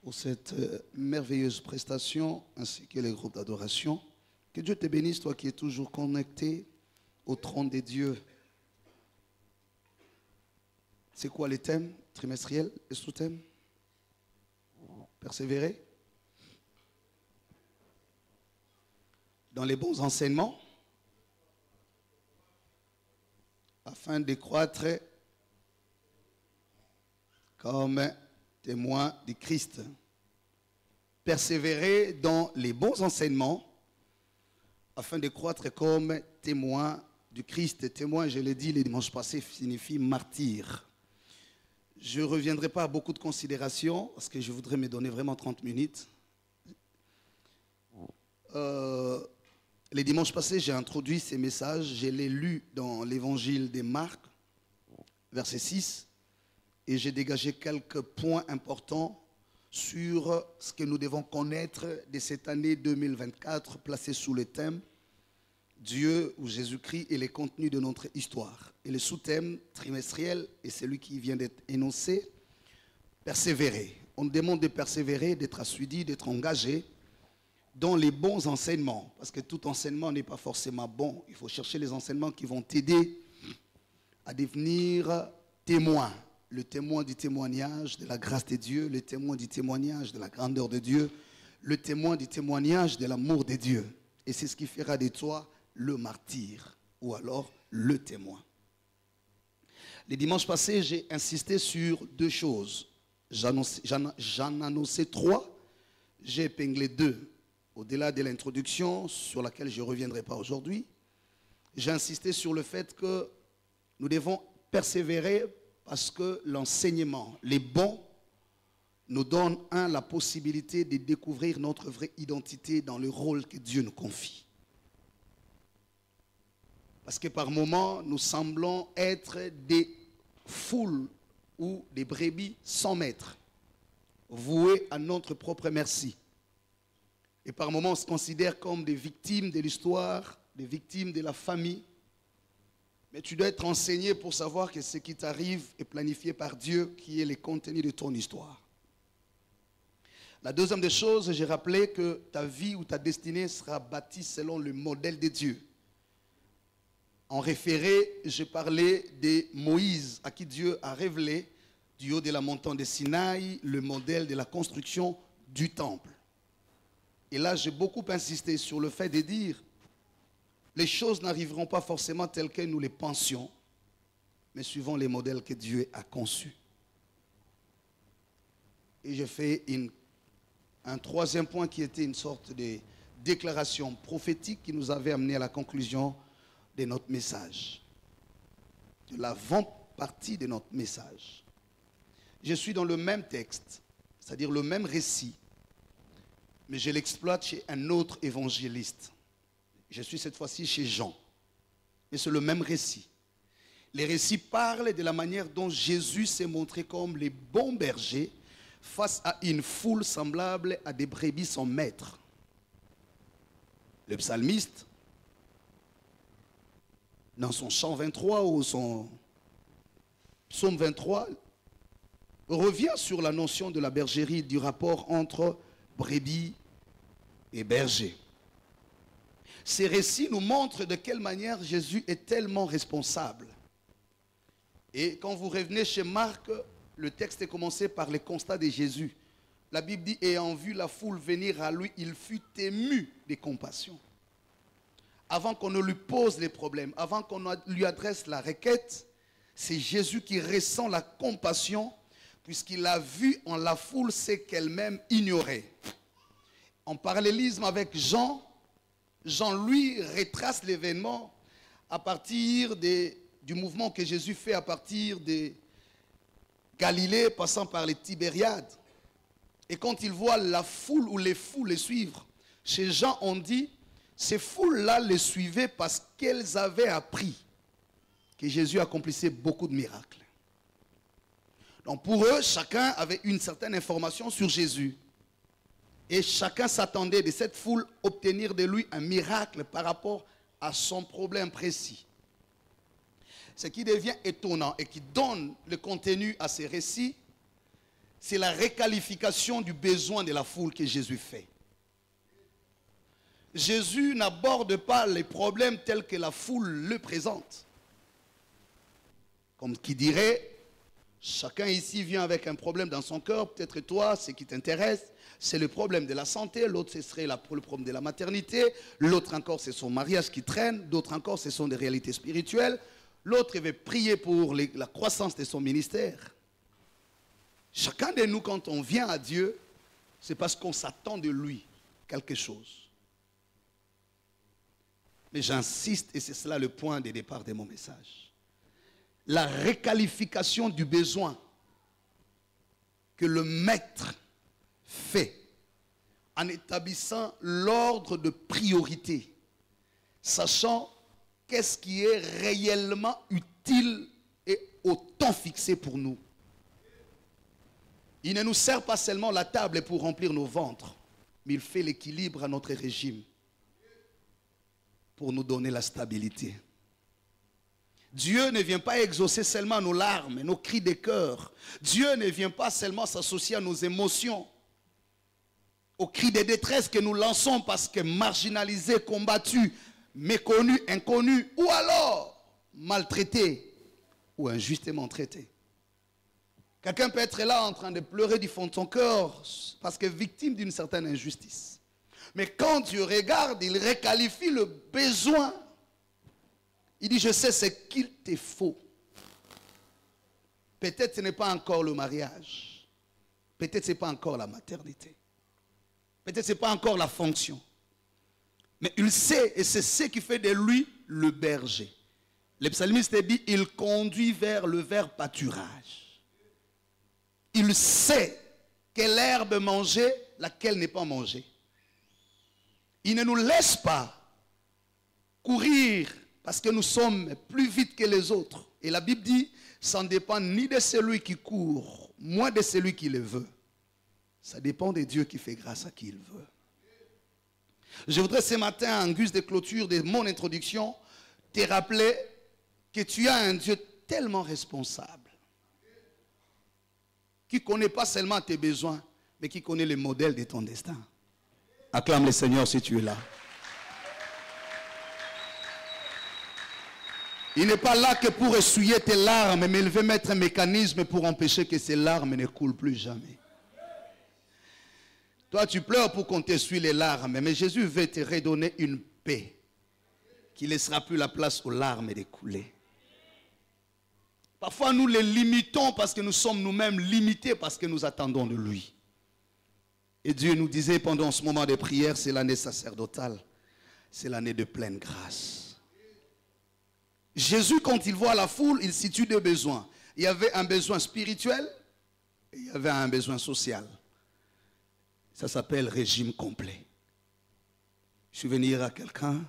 pour cette merveilleuse prestation, ainsi que les groupes d'adoration. Que Dieu te bénisse, toi qui es toujours connecté au trône des dieux. C'est quoi les thèmes trimestriels, les sous-thèmes? Persévérer dans les bons enseignements afin de croître comme témoin du Christ. Persévérer dans les bons enseignements afin de croître comme témoin du Christ. Témoin, je l'ai dit le dimanche passé, signifie martyr. Je ne reviendrai pas à beaucoup de considérations parce que je voudrais me donner vraiment 30 minutes. Les dimanches passés, j'ai introduit ces messages. Je l'ai lu dans l'évangile de Marc, verset 6. Et j'ai dégagé quelques points importants sur ce que nous devons connaître de cette année 2024, placée sous le thème Dieu ou Jésus-Christ et les contenus de notre histoire. Et le sous-thème trimestriel est celui qui vient d'être énoncé, persévérer. On nous demande de persévérer, d'être assidu, d'être engagé dans les bons enseignements, parce que tout enseignement n'est pas forcément bon. Il faut chercher les enseignements qui vont t'aider à devenir témoin. Le témoin du témoignage de la grâce de Dieu, le témoin du témoignage de la grandeur de Dieu, le témoin du témoignage de l'amour de Dieu. Et c'est ce qui fera de toi le martyr, ou alors le témoin. Les dimanches passés, j'ai insisté sur deux choses. J'en annonçais trois, j'ai épinglé deux. Au-delà de l'introduction, sur laquelle je ne reviendrai pas aujourd'hui, j'ai insisté sur le fait que nous devons persévérer parce que l'enseignement, les bons, nous donnent, la possibilité de découvrir notre vraie identité dans le rôle que Dieu nous confie. Parce que par moments, nous semblons être des foules ou des brebis sans maître, vouées à notre propre merci. Et par moments, on se considère comme des victimes de l'histoire, des victimes de la famille. Mais tu dois être enseigné pour savoir que ce qui t'arrive est planifié par Dieu, qui est le contenu de ton histoire. La deuxième des choses, j'ai rappelé que ta vie ou ta destinée sera bâtie selon le modèle de Dieu. En référé, j'ai parlé de Moïse, à qui Dieu a révélé, du haut de la montagne de Sinaï, le modèle de la construction du temple. Et là, j'ai beaucoup insisté sur le fait de dire, les choses n'arriveront pas forcément telles que nous les pensions, mais suivant les modèles que Dieu a conçus. Et j'ai fait un troisième point qui était une sorte de déclaration prophétique qui nous avait amené à la conclusion de notre message, de l'avant-partie de notre message. Je suis dans le même texte, c'est-à-dire le même récit, mais je l'exploite chez un autre évangéliste. Je suis cette fois-ci chez Jean, mais c'est le même récit. Les récits parlent de la manière dont Jésus s'est montré comme les bons bergers face à une foule semblable à des brebis sans maître. Le psalmiste, dans son chant 23 ou son psaume 23, revient sur la notion de la bergerie, du rapport entre brebis et berger. Ces récits nous montrent de quelle manière Jésus est tellement responsable. Et quand vous revenez chez Marc, le texte est commencé par les constats de Jésus. La Bible dit, ayant vu la foule venir à lui, il fut ému de compassion. Avant qu'on ne lui pose les problèmes, avant qu'on lui adresse la requête, c'est Jésus qui ressent la compassion puisqu'il a vu en la foule ce qu'elle-même ignorait. En parallélisme avec Jean, Jean lui retrace l'événement à partir du mouvement que Jésus fait à partir de Galilée, passant par les Tibériades. Et quand il voit la foule ou les foules les suivre, chez Jean on dit, ces foules-là les suivaient parce qu'elles avaient appris que Jésus accomplissait beaucoup de miracles. Donc pour eux, chacun avait une certaine information sur Jésus. Et chacun s'attendait de cette foule obtenir de lui un miracle par rapport à son problème précis. Ce qui devient étonnant et qui donne le contenu à ces récits, c'est la requalification du besoin de la foule que Jésus fait. Jésus n'aborde pas les problèmes tels que la foule le présente. Comme qui dirait, chacun ici vient avec un problème dans son cœur, peut-être toi, ce qui t'intéresse, c'est le problème de la santé, l'autre ce serait le problème de la maternité, l'autre encore c'est son mariage qui traîne, d'autres encore ce sont des réalités spirituelles, l'autre veut prier pour la croissance de son ministère. Chacun de nous, quand on vient à Dieu, c'est parce qu'on s'attend de lui quelque chose. Mais j'insiste, et c'est cela le point de départ de mon message. La requalification du besoin que le maître fait en établissant l'ordre de priorité, sachant qu'est-ce qui est réellement utile et au temps fixé pour nous. Il ne nous sert pas seulement la table pour remplir nos ventres, mais il fait l'équilibre à notre régime pour nous donner la stabilité. Dieu ne vient pas exaucer seulement nos larmes, nos cris de cœur. Dieu ne vient pas seulement s'associer à nos émotions. aux cris de détresse que nous lançons parce que marginalisés, combattus, méconnus, inconnus, ou alors maltraités ou injustement traités. Quelqu'un peut être là en train de pleurer du fond de son cœur parce que victime d'une certaine injustice. Mais quand Dieu regarde, il requalifie le besoin. Il dit, je sais ce qu'il te faut. Peut-être ce n'est pas encore le mariage. Peut-être ce n'est pas encore la maternité. Peut-être ce n'est pas encore la fonction. Mais il sait, et c'est ce qui fait de lui le berger. Le psalmiste dit, il conduit vers le vert pâturage. Il sait quelle herbe manger, laquelle n'est pas mangée. Il ne nous laisse pas courir parce que nous sommes plus vite que les autres. Et la Bible dit, ça ne dépend ni de celui qui court, moins de celui qui le veut. Ça dépend de Dieu qui fait grâce à qui il veut. Je voudrais ce matin, en guise de clôture de mon introduction, te rappeler que tu as un Dieu tellement responsable, qui ne connaît pas seulement tes besoins, mais qui connaît le modèle de ton destin. Acclame le Seigneur si tu es là. Il n'est pas là que pour essuyer tes larmes, mais il veut mettre un mécanisme pour empêcher que ces larmes ne coulent plus jamais. Toi, tu pleures pour qu'on t'essuie les larmes, mais Jésus veut te redonner une paix qui ne laissera plus la place aux larmes de couler. Parfois, nous les limitons parce que nous sommes nous-mêmes limités parce que nous attendons de lui. Et Dieu nous disait pendant ce moment de prière, c'est l'année sacerdotale, c'est l'année de pleine grâce. Jésus, quand il voit la foule, il situe deux besoins. Il y avait un besoin spirituel et il y avait un besoin social. Ça s'appelle régime complet. Je suis venu dire à quelqu'un,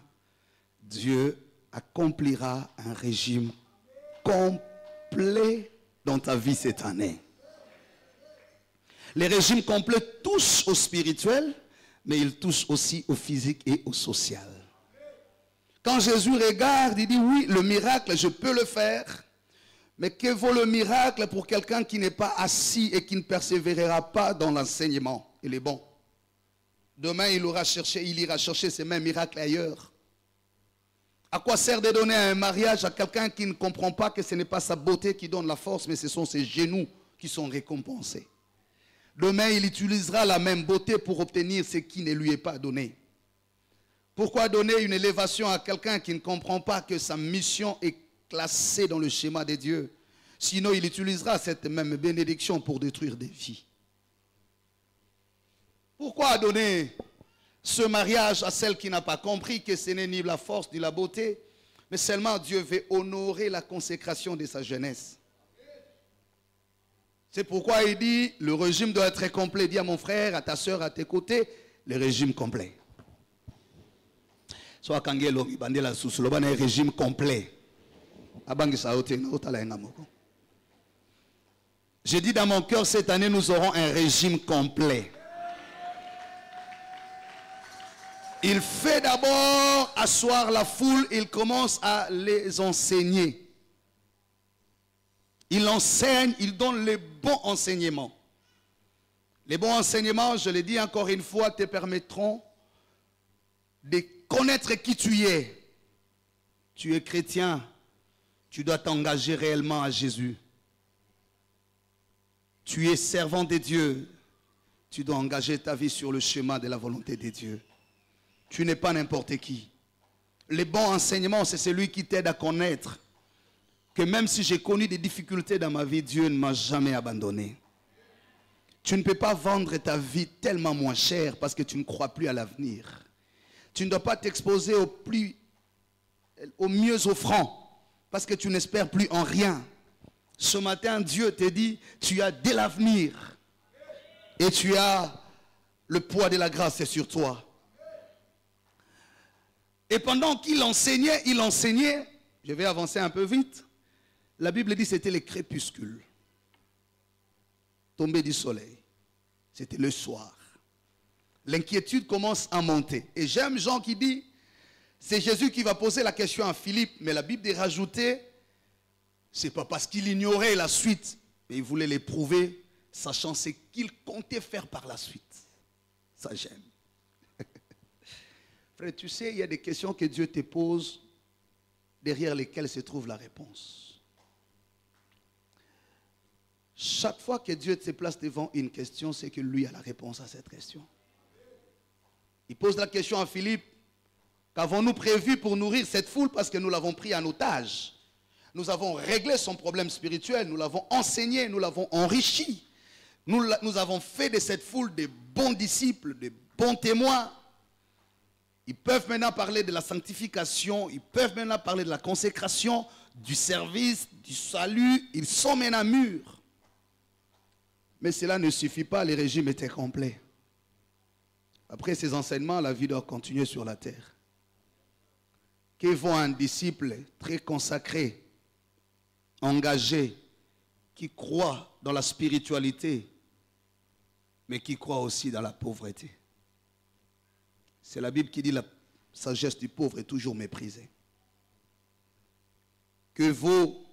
Dieu accomplira un régime complet dans ta vie cette année. Les régimes complets touchent au spirituel, mais ils touchent aussi au physique et au social. Quand Jésus regarde, il dit oui, le miracle, je peux le faire. Mais que vaut le miracle pour quelqu'un qui n'est pas assis et qui ne persévérera pas dans l'enseignement? Il est bon. Demain, il ira chercher ces mêmes miracles ailleurs. À quoi sert de donner un mariage à quelqu'un qui ne comprend pas que ce n'est pas sa beauté qui donne la force, mais ce sont ses genoux qui sont récompensés? Demain, il utilisera la même beauté pour obtenir ce qui ne lui est pas donné. Pourquoi donner une élévation à quelqu'un qui ne comprend pas que sa mission est classée dans le schéma de Dieu? Sinon, il utilisera cette même bénédiction pour détruire des vies. Pourquoi donner ce mariage à celle qui n'a pas compris que ce n'est ni la force ni la beauté, mais seulement Dieu veut honorer la consécration de sa jeunesse? C'est pourquoi il dit, le régime doit être complet. Dis à mon frère, à ta soeur, à tes côtés, le régime complet. Soit kangelo ibandela susu loba na régime complet. Abangisa ote na otala nga moko. J'ai dit dans mon cœur, cette année nous aurons un régime complet. Il fait d'abord asseoir la foule, il commence à les enseigner. Il enseigne, il donne les bons enseignements. Les bons enseignements, je le dis encore une fois, te permettront de connaître qui tu es. Tu es chrétien, tu dois t'engager réellement à Jésus. Tu es servant de Dieu, tu dois engager ta vie sur le chemin de la volonté de Dieu. Tu n'es pas n'importe qui. Les bons enseignements, c'est celui qui t'aide à connaître que même si j'ai connu des difficultés dans ma vie, Dieu ne m'a jamais abandonné. Tu ne peux pas vendre ta vie tellement moins cher parce que tu ne crois plus à l'avenir. Tu ne dois pas t'exposer au mieux offrant parce que tu n'espères plus en rien. Ce matin, Dieu te dit, tu as de l'avenir et tu as le poids de la grâce sur toi. Et pendant qu'il enseignait, je vais avancer un peu vite. La Bible dit que c'était le crépuscule. Tombée du soleil. C'était le soir. L'inquiétude commence à monter. Et j'aime Jean qui dit, c'est Jésus qui va poser la question à Philippe. Mais la Bible dit rajouter, c'est pas parce qu'il ignorait la suite, mais il voulait l'éprouver, sachant ce qu'il comptait faire par la suite. Ça, j'aime. Frère, tu sais, il y a des questions que Dieu te pose, derrière lesquelles se trouve la réponse. Chaque fois que Dieu te place devant une question, c'est que lui a la réponse à cette question. Il pose la question à Philippe, qu'avons-nous prévu pour nourrir cette foule parce que nous l'avons pris en otage? Nous avons réglé son problème spirituel, nous l'avons enseigné, nous l'avons enrichi. Nous avons fait de cette foule de bons disciples, de bons témoins. Ils peuvent maintenant parler de la sanctification, ils peuvent maintenant parler de la consécration, du service, du salut. Ils sont maintenant mûrs. Mais cela ne suffit pas, le régime était complet. Après ces enseignements, la vie doit continuer sur la terre. Que vaut un disciple très consacré, engagé, qui croit dans la spiritualité, mais qui croit aussi dans la pauvreté? C'est la Bible qui dit la sagesse du pauvre est toujours méprisée. Que vaut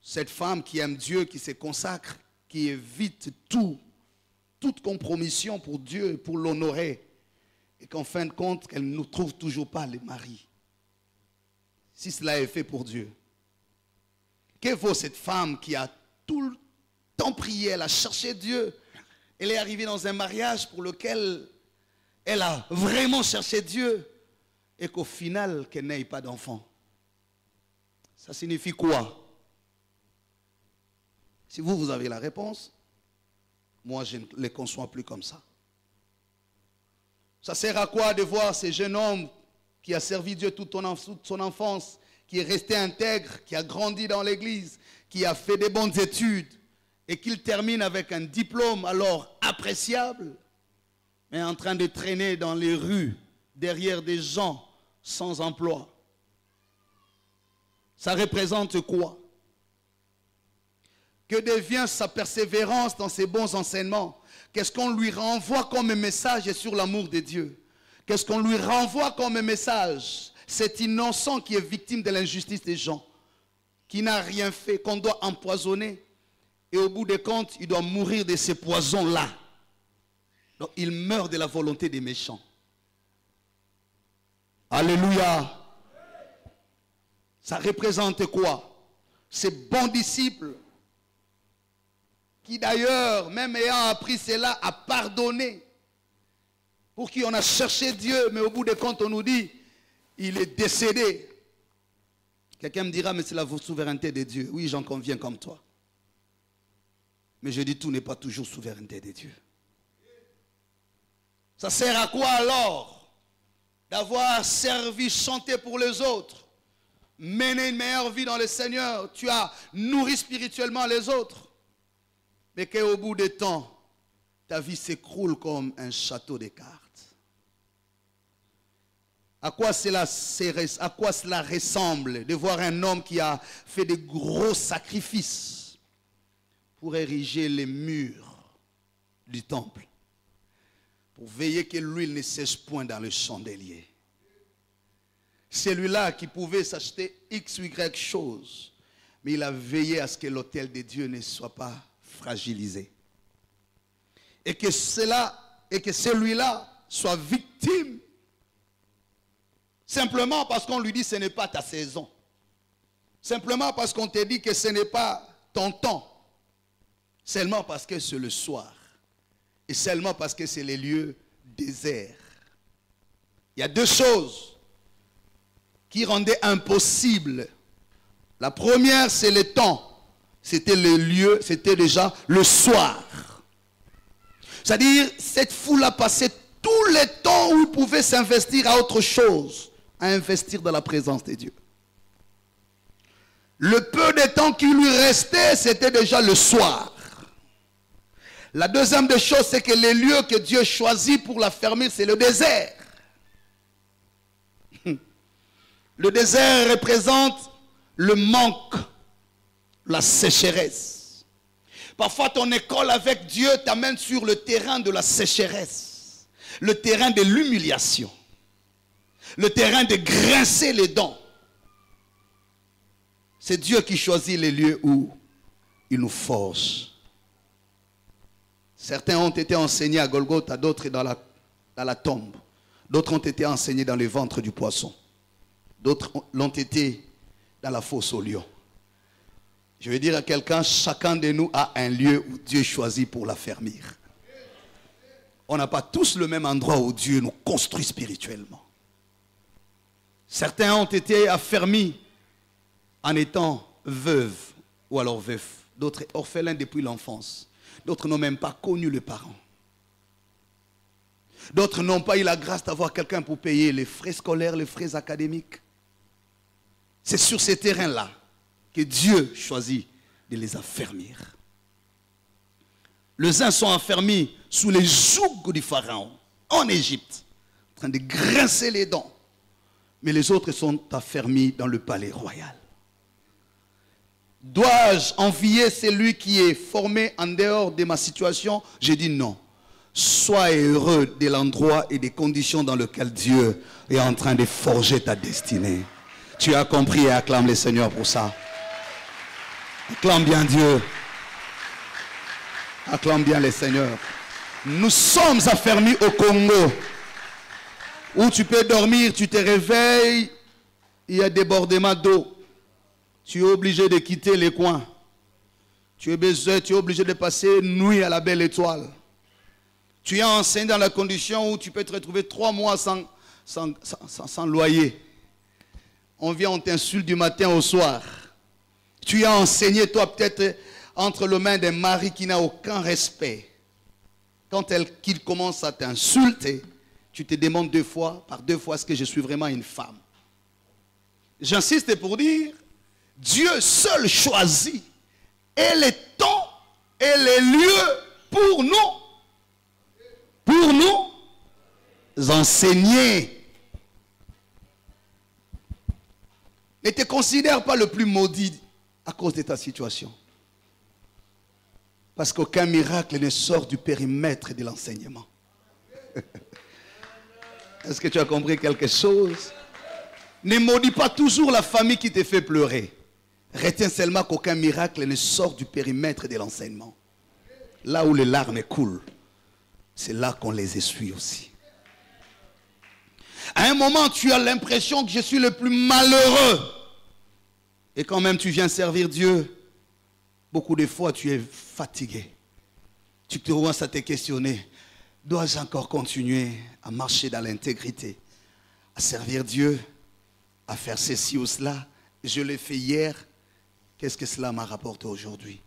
cette femme qui aime Dieu, qui se consacre, qui évite toute compromission pour Dieu, pour l'honorer, et qu'en fin de compte, qu'elle ne trouve toujours pas le mari, si cela est fait pour Dieu? Que vaut cette femme qui a tout le temps prié, elle a cherché Dieu, elle est arrivée dans un mariage pour lequel elle a vraiment cherché Dieu, et qu'au final, qu'elle n'ait pas d'enfant? Ça signifie quoi? Si vous avez la réponse, moi je ne les conçois plus comme ça. Ça sert à quoi de voir ce jeune homme qui a servi Dieu toute son enfance, qui est resté intègre, qui a grandi dans l'église, qui a fait des bonnes études, et qu'il termine avec un diplôme alors appréciable, mais en train de traîner dans les rues, derrière des gens sans emploi? Ça représente quoi? Que devient sa persévérance dans ses bons enseignements? Qu'est-ce qu'on lui renvoie comme message sur l'amour de Dieu? Qu'est-ce qu'on lui renvoie comme message? Cet innocent qui est victime de l'injustice des gens, qui n'a rien fait, qu'on doit empoisonner, et au bout des comptes, il doit mourir de ces poisons-là. Donc il meurt de la volonté des méchants. Alléluia. Ça représente quoi? Ces bons disciples qui d'ailleurs, même ayant appris cela, a pardonné, pour qui on a cherché Dieu, mais au bout des comptes, on nous dit, il est décédé. Quelqu'un me dira, mais c'est la souveraineté de Dieu. Oui, j'en conviens comme toi. Mais je dis, tout n'est pas toujours souveraineté de Dieu. Ça sert à quoi alors d'avoir servi, chanté pour les autres, mené une meilleure vie dans le Seigneur? Tu as nourri spirituellement les autres, mais qu'au bout du temps, ta vie s'écroule comme un château de cartes. À quoi cela ressemble de voir un homme qui a fait de gros sacrifices pour ériger les murs du temple, pour veiller que l'huile ne sèche point dans le chandelier? Celui-là qui pouvait s'acheter X ou Y choses, mais il a veillé à ce que l'autel de Dieu ne soit pas fragilisé. Et que celui-là soit victime simplement parce qu'on lui dit ce n'est pas ta saison. Simplement parce qu'on te dit que ce n'est pas ton temps. Seulement parce que c'est le soir. Et seulement parce que c'est les lieux déserts. Il y a deux choses qui rendaient impossible. La première, c'est le temps. C'était le lieu, c'était déjà le soir. C'est-à-dire, cette foule a passé tout le temps où il pouvait s'investir à autre chose, à investir dans la présence de Dieu. Le peu de temps qui lui restait, c'était déjà le soir. La deuxième des choses, c'est que les lieux que Dieu choisit pour l'affermir, c'est le désert. Le désert représente le manque, la sécheresse. Parfois, ton école avec Dieu t'amène sur le terrain de la sécheresse, le terrain de l'humiliation, le terrain de grincer les dents. C'est Dieu qui choisit les lieux où il nous forge. Certains ont été enseignés à Golgotha, d'autres dans la dans la tombe. D'autres ont été enseignés dans le ventre du poisson. D'autres l'ont été dans la fosse au lion. Je veux dire à quelqu'un, chacun de nous a un lieu où Dieu choisit pour l'affermir. On n'a pas tous le même endroit où Dieu nous construit spirituellement. Certains ont été affermis en étant veuves ou alors veufs. D'autres orphelins depuis l'enfance. D'autres n'ont même pas connu les parents. D'autres n'ont pas eu la grâce d'avoir quelqu'un pour payer les frais scolaires, les frais académiques. C'est sur ces terrains-là que Dieu choisit de les affermir. Les uns sont affermis sous les jougs du pharaon, en Égypte, en train de grincer les dents. Mais les autres sont affermis dans le palais royal. Dois-je envier celui qui est formé en dehors de ma situation? J'ai dit non. Sois heureux de l'endroit et des conditions dans lesquelles Dieu est en train de forger ta destinée. Tu as compris et acclame le Seigneur pour ça. Acclame bien Dieu. Acclame bien le Seigneur. Nous sommes affermis au Congo, où tu peux dormir, tu te réveilles, il y a débordement d'eau. Tu es obligé de quitter les coins. Tu es obligé de passer une nuit à la belle étoile. Tu es enseigné dans la condition où tu peux te retrouver 3 mois sans loyer. On vient, on t'insulte du matin au soir. Tu es enseigné, toi, peut-être entre les mains d'un mari qui n'a aucun respect. Quand qu'il commence à t'insulter, tu te demandes 2 fois, par 2 fois, est-ce que je suis vraiment une femme? J'insiste pour dire, Dieu seul choisit et les temps et les lieux pour nous enseigner. Ne te considère pas le plus maudit à cause de ta situation. Parce qu'aucun miracle ne sort du périmètre de l'enseignement. Est-ce que tu as compris quelque chose? Ne maudis pas toujours la famille qui te fait pleurer. Retiens seulement qu'aucun miracle ne sort du périmètre de l'enseignement. Là où les larmes coulent, c'est là qu'on les essuie aussi. À un moment, tu as l'impression que je suis le plus malheureux. Et quand même tu viens servir Dieu, beaucoup de fois tu es fatigué. Tu te commences à te questionner. Dois-je encore continuer à marcher dans l'intégrité, à servir Dieu, à faire ceci ou cela? Je l'ai fait hier. Qu'est-ce que cela m'a rapporté aujourd'hui?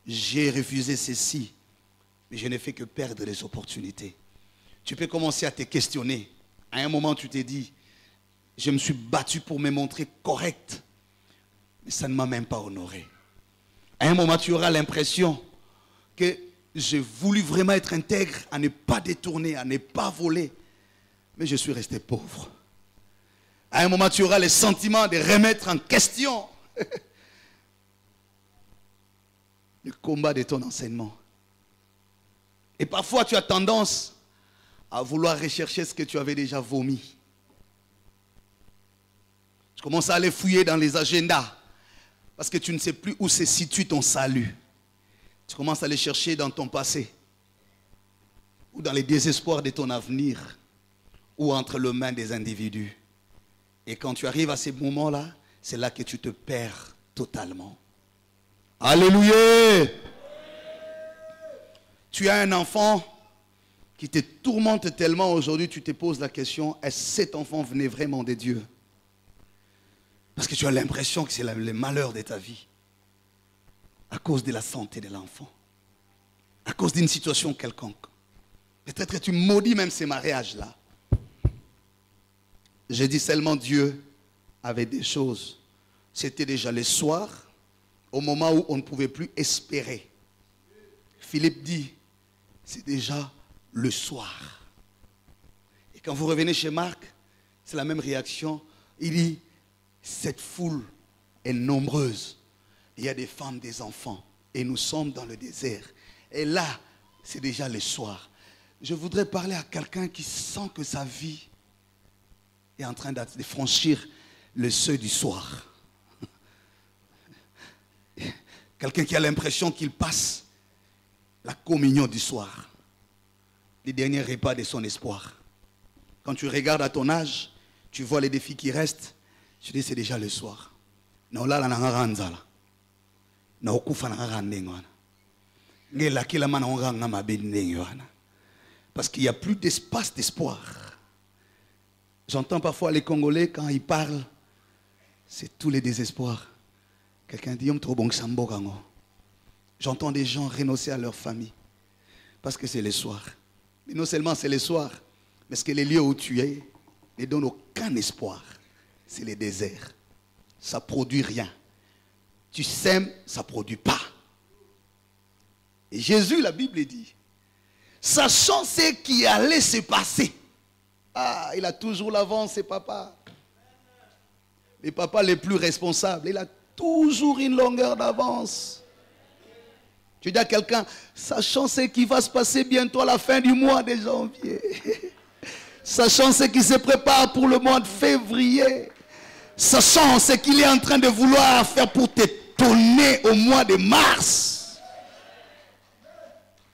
J'ai refusé ceci, mais je n'ai fait que perdre les opportunités. Tu peux commencer à te questionner. À un moment, tu t'es dit, je me suis battu pour me montrer correct, mais ça ne m'a même pas honoré. À un moment, tu auras l'impression que j'ai voulu vraiment être intègre, à ne pas détourner, à ne pas voler, mais je suis resté pauvre. À un moment, tu auras le sentiment de remettre en question le combat de ton enseignement. Et parfois, tu as tendance à vouloir rechercher ce que tu avais déjà vomi. Tu commences à aller fouiller dans les agendas parce que tu ne sais plus où se situe ton salut. Tu commences à aller chercher dans ton passé ou dans les désespoirs de ton avenir ou entre les mains des individus. Et quand tu arrives à ces moments-là, c'est là que tu te perds totalement. Alléluia! Tu as un enfant qui te tourmente tellement aujourd'hui, tu te poses la question, est-ce que cet enfant venait vraiment de Dieu? Parce que tu as l'impression que c'est le malheur de ta vie. À cause de la santé de l'enfant. À cause d'une situation quelconque. Peut-être que tu maudis même ces mariages-là. J'ai dit seulement Dieu avait des choses. C'était déjà le soir, au moment où on ne pouvait plus espérer. Philippe dit, c'est déjà le soir. Et quand vous revenez chez Marc, c'est la même réaction. Il dit, cette foule est nombreuse. Il y a des femmes, des enfants. Et nous sommes dans le désert. Et là, c'est déjà le soir. Je voudrais parler à quelqu'un qui sent que sa vie est en train de franchir le seuil du soir. Quelqu'un qui a l'impression qu'il passe la communion du soir. les derniers repas de son espoir. Quand tu regardes à ton âge, tu vois les défis qui restent, tu dis c'est déjà le soir. Parce qu'il n'y a plus d'espace d'espoir. J'entends parfois les Congolais quand ils parlent, c'est tous les désespoirs. Quelqu'un dit, j'entends des gens renoncer à leur famille parce que c'est le soir. Mais non seulement c'est le soir, mais ce que les lieux où tu es ne donnent aucun espoir. C'est le désert. Ça ne produit rien. Tu sèmes, ça ne produit pas. Et Jésus, la Bible dit, sachant ce qui allait se passer. Ah, il a toujours l'avance, c'est papa. Les papas les plus responsables, il a toujours une longueur d'avance. Tu dis à quelqu'un, sachant ce qui va se passer bientôt à la fin du mois de janvier. Sachant ce qui se prépare pour le mois de février. Sachant ce qu'il est en train de vouloir faire pour te donner au mois de mars.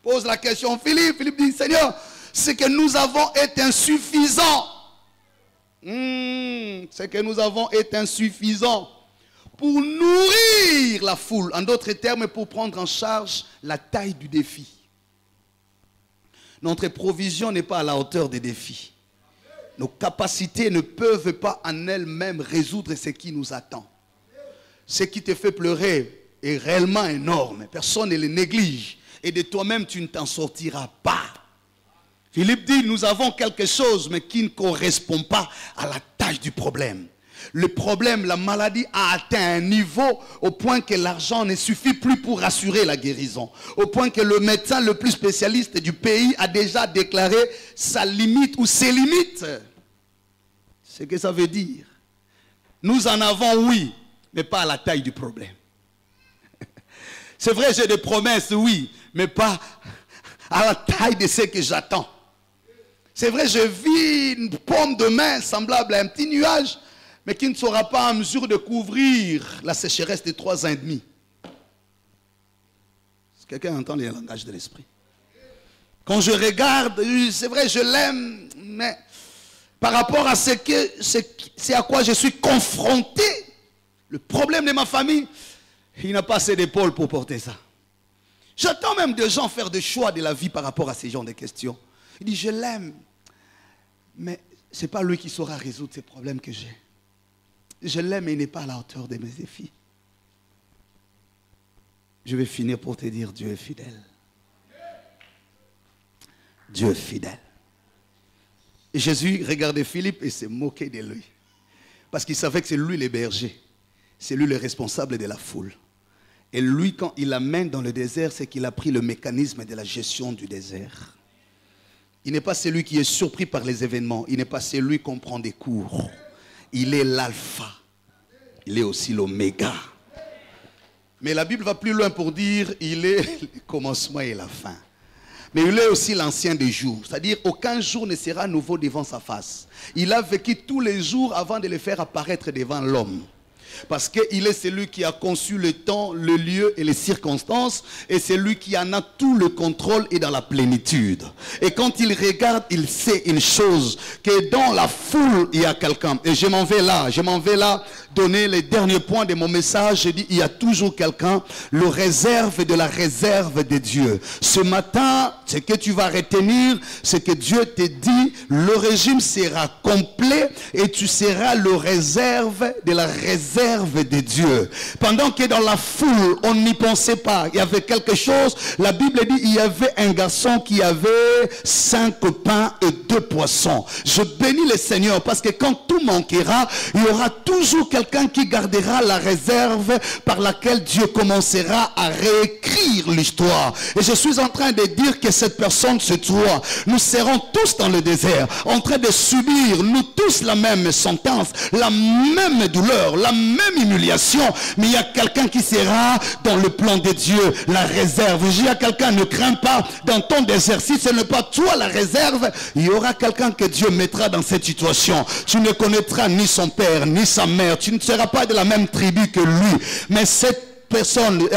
Pose la question, Philippe dit, Seigneur, ce que nous avons est insuffisant. Ce que nous avons est insuffisant pour nourrir la foule. En d'autres termes, pour prendre en charge la taille du défi. Notre provision n'est pas à la hauteur des défis. Nos capacités ne peuvent pas en elles-mêmes résoudre ce qui nous attend. Ce qui te fait pleurer est réellement énorme. Personne ne le néglige. Et de toi-même, tu ne t'en sortiras pas. Philippe dit, nous avons quelque chose, mais qui ne correspond pas à la taille du problème. Le problème, la maladie a atteint un niveau au point que l'argent ne suffit plus pour assurer la guérison. Au point que le médecin le plus spécialiste du pays a déjà déclaré sa limite ou ses limites. Ce que ça veut dire. Nous en avons, oui, mais pas à la taille du problème. C'est vrai, j'ai des promesses, oui, mais pas à la taille de ce que j'attends. C'est vrai, je vis une paume de main semblable à un petit nuage, mais qui ne sera pas en mesure de couvrir la sécheresse de 3 ans et demi. Quelqu'un entend le langage de l'esprit? Quand je regarde, c'est vrai, je l'aime, mais par rapport à c'est à quoi je suis confronté, le problème de ma famille, il n'a pas assez d'épaules pour porter ça. J'attends même des gens faire des choix de la vie par rapport à ces genres de questions. Il dit, je l'aime, mais ce n'est pas lui qui saura résoudre ces problèmes que j'ai. Je l'aime, mais il n'est pas à la hauteur de mes défis. Je vais finir pour te dire, Dieu est fidèle. Dieu est fidèle. Et Jésus regardait Philippe et s'est moqué de lui. Parce qu'il savait que c'est lui le berger. C'est lui le responsable de la foule. Et lui, quand il l'amène dans le désert, c'est qu'il a pris le mécanisme de la gestion du désert. Il n'est pas celui qui est surpris par les événements. Il n'est pas celui qu'on prend des cours. Il est l'alpha. Il est aussi l'oméga. Mais la Bible va plus loin pour dire il est le commencement et la fin. Mais il est aussi l'ancien des jours. C'est-à-dire aucun jour ne sera nouveau devant sa face. Il a vécu tous les jours avant de les faire apparaître devant l'homme. Parce qu'il est celui qui a conçu le temps, le lieu et les circonstances. Et c'est lui qui en a tout le contrôle et dans la plénitude. Et quand il regarde, il sait une chose. Que dans la foule, il y a quelqu'un. Et je m'en vais là donner les derniers points de mon message. Je dis, il y a toujours quelqu'un. Le réserve de la réserve de Dieu. Ce matin, ce que tu vas retenir, c'est que Dieu te dit, le régime sera complet. Et tu seras le réserve de la réserve de Dieu. Pendant que dans la foule, on n'y pensait pas. Il y avait quelque chose. La Bible dit, il y avait un garçon qui avait 5 pains et 2 poissons. Je bénis le Seigneur parce que quand tout manquera, il y aura toujours quelqu'un qui gardera la réserve par laquelle Dieu commencera à réécrire l'histoire. Et je suis en train de dire que cette personne, c'est toi. Nous serons tous dans le désert, en train de subir, nous tous, la même sentence, la même douleur, la même humiliation, mais il y a quelqu'un qui sera dans le plan de Dieu, la réserve. Je dis à quelqu'un, ne crains pas dans ton désert, si ce n'est pas toi la réserve, il y aura quelqu'un que Dieu mettra dans cette situation. Tu ne connaîtras ni son père, ni sa mère, tu ne seras pas de la même tribu que lui, mais cette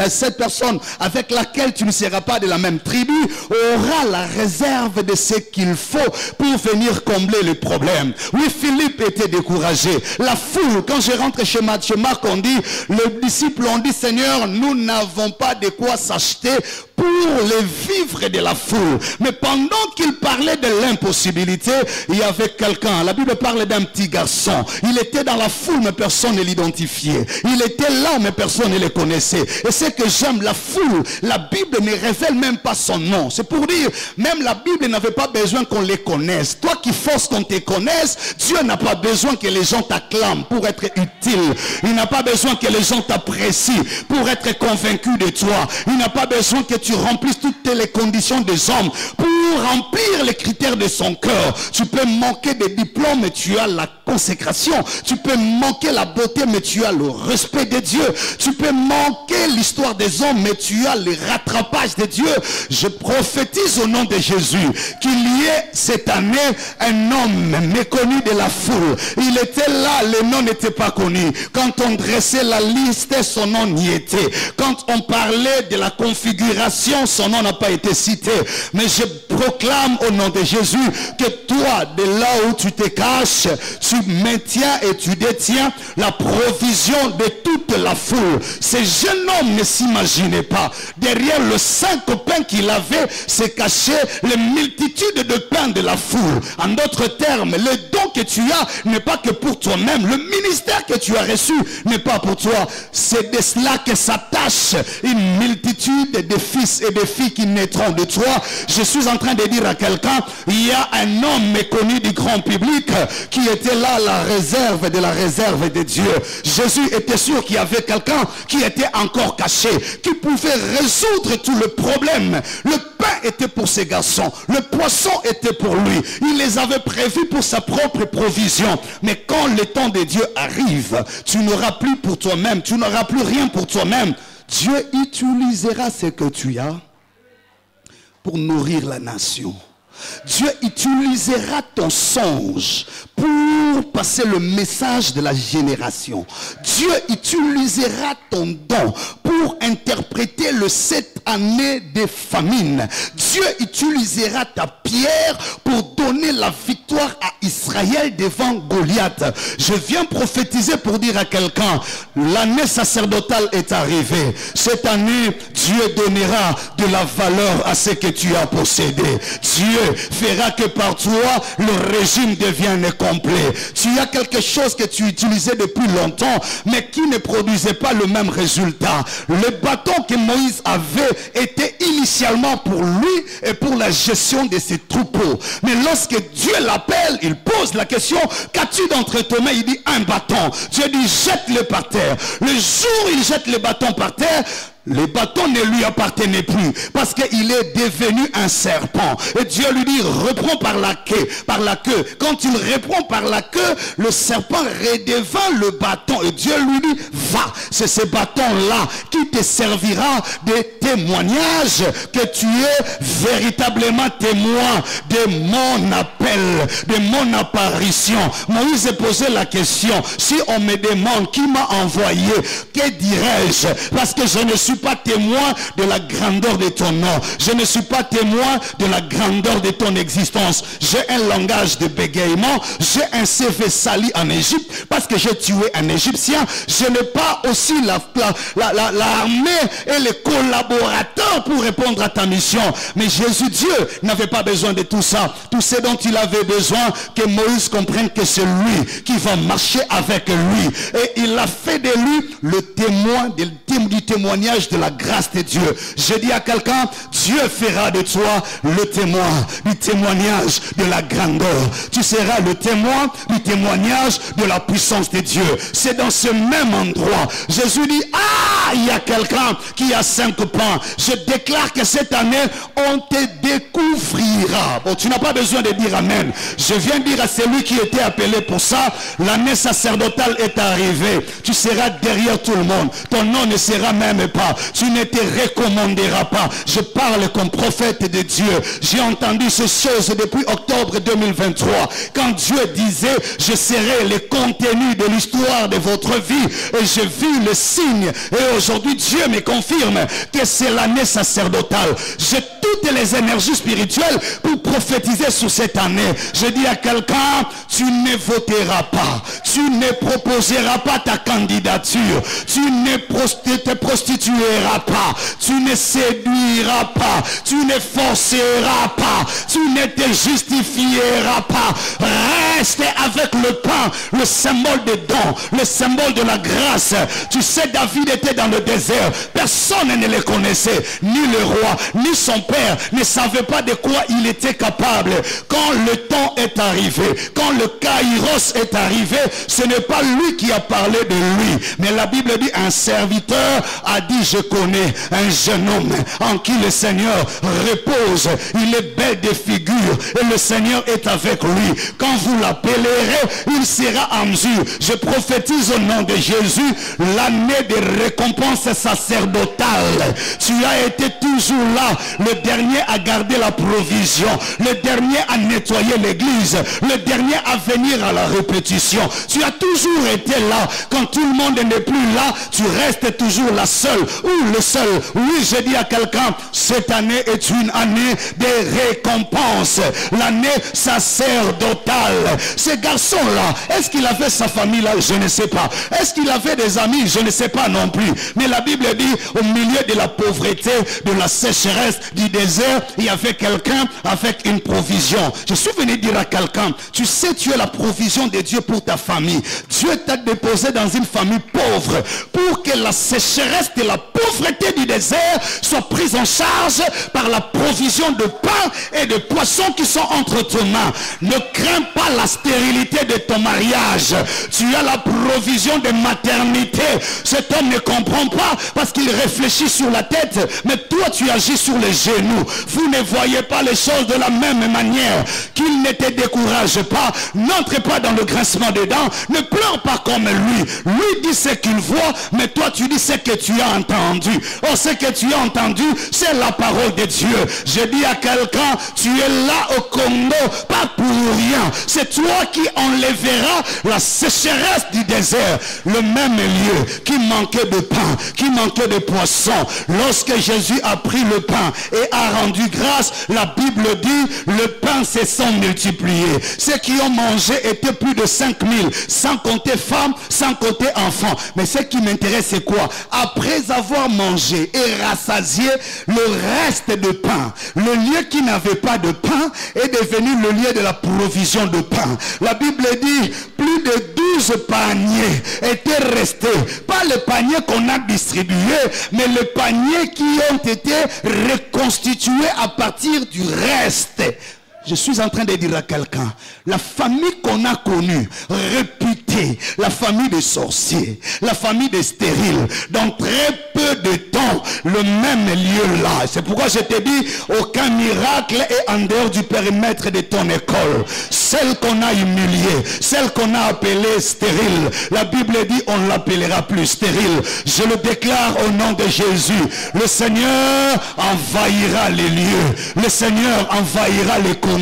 cette personne avec laquelle tu ne seras pas de la même tribu aura la réserve de ce qu'il faut pour venir combler les problèmes. Oui, Philippe était découragé. La foule, quand je rentre chez Marc, on dit, les disciples ont dit, Seigneur, nous n'avons pas de quoi s'acheter pour les vivres de la foule. Mais pendant qu'il parlait de l'impossibilité, il y avait quelqu'un. La Bible parle d'un petit garçon. Il était dans la foule, mais personne ne l'identifiait. Il était là, mais personne ne le connaissait. Et c'est que j'aime la foule. La Bible ne révèle même pas son nom. C'est pour dire, même la Bible n'avait pas besoin qu'on les connaisse. Toi qui forces qu'on te connaisse, Dieu n'a pas besoin que les gens t'acclament pour être utile. Il n'a pas besoin que les gens t'apprécient pour être convaincus de toi. Il n'a pas besoin que tu remplisses toutes les conditions des hommes pour remplir les critères de son cœur. Tu peux manquer des diplômes, mais tu as la consécration. Tu peux manquer la beauté, mais tu as le respect de Dieu. Tu peux manquer l'histoire des hommes, mais tu as le rattrapage de Dieu. Je prophétise au nom de Jésus qu'il y ait cette année un homme méconnu de la foule. Il était là, le nom n'était pas connu. Quand on dressait la liste, son nom n'y était. Quand on parlait de la configuration, son nom n'a pas été cité. Mais je proclame au nom de Jésus que toi, de là où tu te caches, tu maintiens et tu détiens la provision de toute la foule. Ce jeune homme ne s'imaginait pas. Derrière le 5 pains qu'il avait, se cachait les multitudes de pains de la foule. En d'autres termes, le don que tu as n'est pas que pour toi-même. Le ministère que tu as reçu n'est pas pour toi. C'est de cela que s'attache une multitude de fils et de filles qui naîtront de toi. Je suis en train de dire à quelqu'un, il y a un homme méconnu du grand public qui était là, la réserve de la réserve de Dieu. Jésus était sûr qu'il y avait quelqu'un qui était encore caché, qui pouvait résoudre tout le problème. Le pain était pour ces garçons, le poisson était pour lui. Il les avait prévus pour sa propre provision. Mais quand le temps de Dieu arrive, tu n'auras plus pour toi-même, tu n'auras plus rien pour toi-même. Dieu utilisera ce que tu as pour nourrir la nation. Dieu utilisera ton songe pour passer le message de la génération. Dieu utilisera ton don pour interpréter le 7 années de famine. Dieu utilisera ta pierre pour donner la victoire à Israël devant Goliath. Je viens prophétiser pour dire à quelqu'un, l'année sacerdotale est arrivée. Cette année, Dieu donnera de la valeur à ce que tu as possédé. Dieu fera que par toi, le régime devienne complet. Tu as quelque chose que tu utilisais depuis longtemps, mais qui ne produisait pas le même résultat. Le bâton que Moïse avait était initialement pour lui et pour la gestion de ses troupeaux. Mais lorsque Dieu l'appelle, il pose la question, qu'as-tu d'entre tes mains? Il dit un bâton. Dieu dit jette-le par terre. Le jour où il jette le bâton par terre, le bâton ne lui appartenait plus parce qu'il est devenu un serpent. Et Dieu lui dit, reprends par la queue. Quand il reprend par la queue, le serpent redevint le bâton. Et Dieu lui dit, va. C'est ce bâton-là qui te servira de témoignage que tu es véritablement témoin de mon appel, de mon apparition. Moïse posait la question, si on me demande qui m'a envoyé, que dirais-je? Parce que je ne suis pas témoin de la grandeur de ton nom. Je ne suis pas témoin de la grandeur de ton existence. J'ai un langage de bégaiement. J'ai un CV sali en Égypte parce que j'ai tué un Égyptien. Je n'ai pas aussi l'armée et les collaborateurs pour répondre à ta mission. Mais Jésus, Dieu, n'avait pas besoin de tout ça. Tout ce dont il avait besoin, que Moïse comprenne que c'est lui qui va marcher avec lui. Et il a fait de lui le témoin du témoignage de la grâce de Dieu. Je dis à quelqu'un, Dieu fera de toi le témoin du témoignage de la grandeur. Tu seras le témoin du témoignage de la puissance de Dieu. C'est dans ce même endroit. Jésus dit, ah, il y a quelqu'un qui a 5 pains. Je déclare que cette année, on te découvrira. Bon, tu n'as pas besoin de dire amen. Je viens dire à celui qui était appelé pour ça, l'année sacerdotale est arrivée. Tu seras derrière tout le monde. Ton nom ne sera même pas. Tu ne te recommanderas pas. Je parle comme prophète de Dieu. J'ai entendu ces choses depuis octobre 2023. Quand Dieu disait, je serai le contenu de l'histoire de votre vie. Et j'ai vu le signe. Et aujourd'hui, Dieu me confirme que c'est l'année sacerdotale. J'ai toutes les énergies spirituelles pour prophétiser sur cette année. Je dis à quelqu'un, tu ne voteras pas, tu ne proposeras pas ta candidature, tu ne te prostitueras pas, tu ne séduiras pas, tu ne forceras pas, tu ne te justifieras pas. Reste avec le pain, le symbole des dons, le symbole de la grâce. Tu sais, David était dans le désert, personne ne le connaissait, ni le roi, ni son père ne savait pas de quoi il était capable. Quand le temps est arrivé, quand le Kairos est arrivé, ce n'est pas lui qui a parlé de lui, mais la Bible dit, un serviteur a dit, je connais un jeune homme en qui le Seigneur repose, il est bel de figure et le Seigneur est avec lui. Quand vous l'appellerez, il sera en mesure. Je prophétise au nom de Jésus l'année de récompense sacerdotale. Tu as été toujours là, le dernier à garder la provision, le dernier à nettoyer l'église, le dernier à venir à la répétition. Tu as toujours été là. Quand tout le monde n'est plus là, tu restes toujours la seule ou le seul. Oui, je dis à quelqu'un, cette année est une année de récompense, l'année sacerdotale. Ce garçon-là, est-ce qu'il avait sa famille là? Je ne sais pas. Est-ce qu'il avait des amis? Je ne sais pas non plus. Mais la Bible dit, au milieu de la pauvreté, de la sécheresse, du désert, il y avait quelqu'un avec une provision. Je suis venu dire à quelqu'un, tu sais, tu es la provision de Dieu pour ta famille. Dieu t'a déposé dans une famille pauvre pour que la sécheresse de la pauvreté du désert soit prise en charge par la provision de pain et de poissons qui sont entre tes mains. Ne crains pas la stérilité de ton mariage. Tu as la provision de maternité. Cet homme ne comprend pas parce qu'il réfléchit sur la tête, mais toi tu agis sur les genoux. Vous ne voyez pas les choses de la même manière. Qu'il ne te décourage pas, n'entre pas dans le grincement des dents, ne pleure pas comme lui. Lui dit ce qu'il voit, mais toi tu dis ce que tu as entendu. Oh, ce que tu as entendu, c'est la parole de Dieu. Je dis à quelqu'un, tu es là au Congo, pas pour rien. C'est toi qui enlèveras la sécheresse du désert. Le même lieu qui manquait de pain, qui manquait de poisson. Lorsque Jésus a pris le pain et a rendu grâce, la Bible dit, le pain se sont multipliés. Ceux qui ont mangé étaient plus de 5000, sans compter femmes, sans compter enfants. Mais ce qui m'intéresse, c'est quoi? Après avoir mangé et rassasié le reste de pain, le lieu qui n'avait pas de pain est devenu le lieu de la provision de pain. La Bible dit, plus de 12 paniers étaient restés. Pas les paniers qu'on a distribués, mais les paniers qui ont été reconstitués à partir du reste. Je suis en train de dire à quelqu'un, la famille qu'on a connue, réputée, la famille des sorciers, la famille des stériles, dans très peu de temps, le même lieu là. C'est pourquoi je te dis, aucun miracle est en dehors du périmètre de ton école. Celle qu'on a humiliée, celle qu'on a appelée stérile, la Bible dit, on ne l'appellera plus stérile. Je le déclare au nom de Jésus. Le Seigneur envahira les lieux. Le Seigneur envahira les Congo.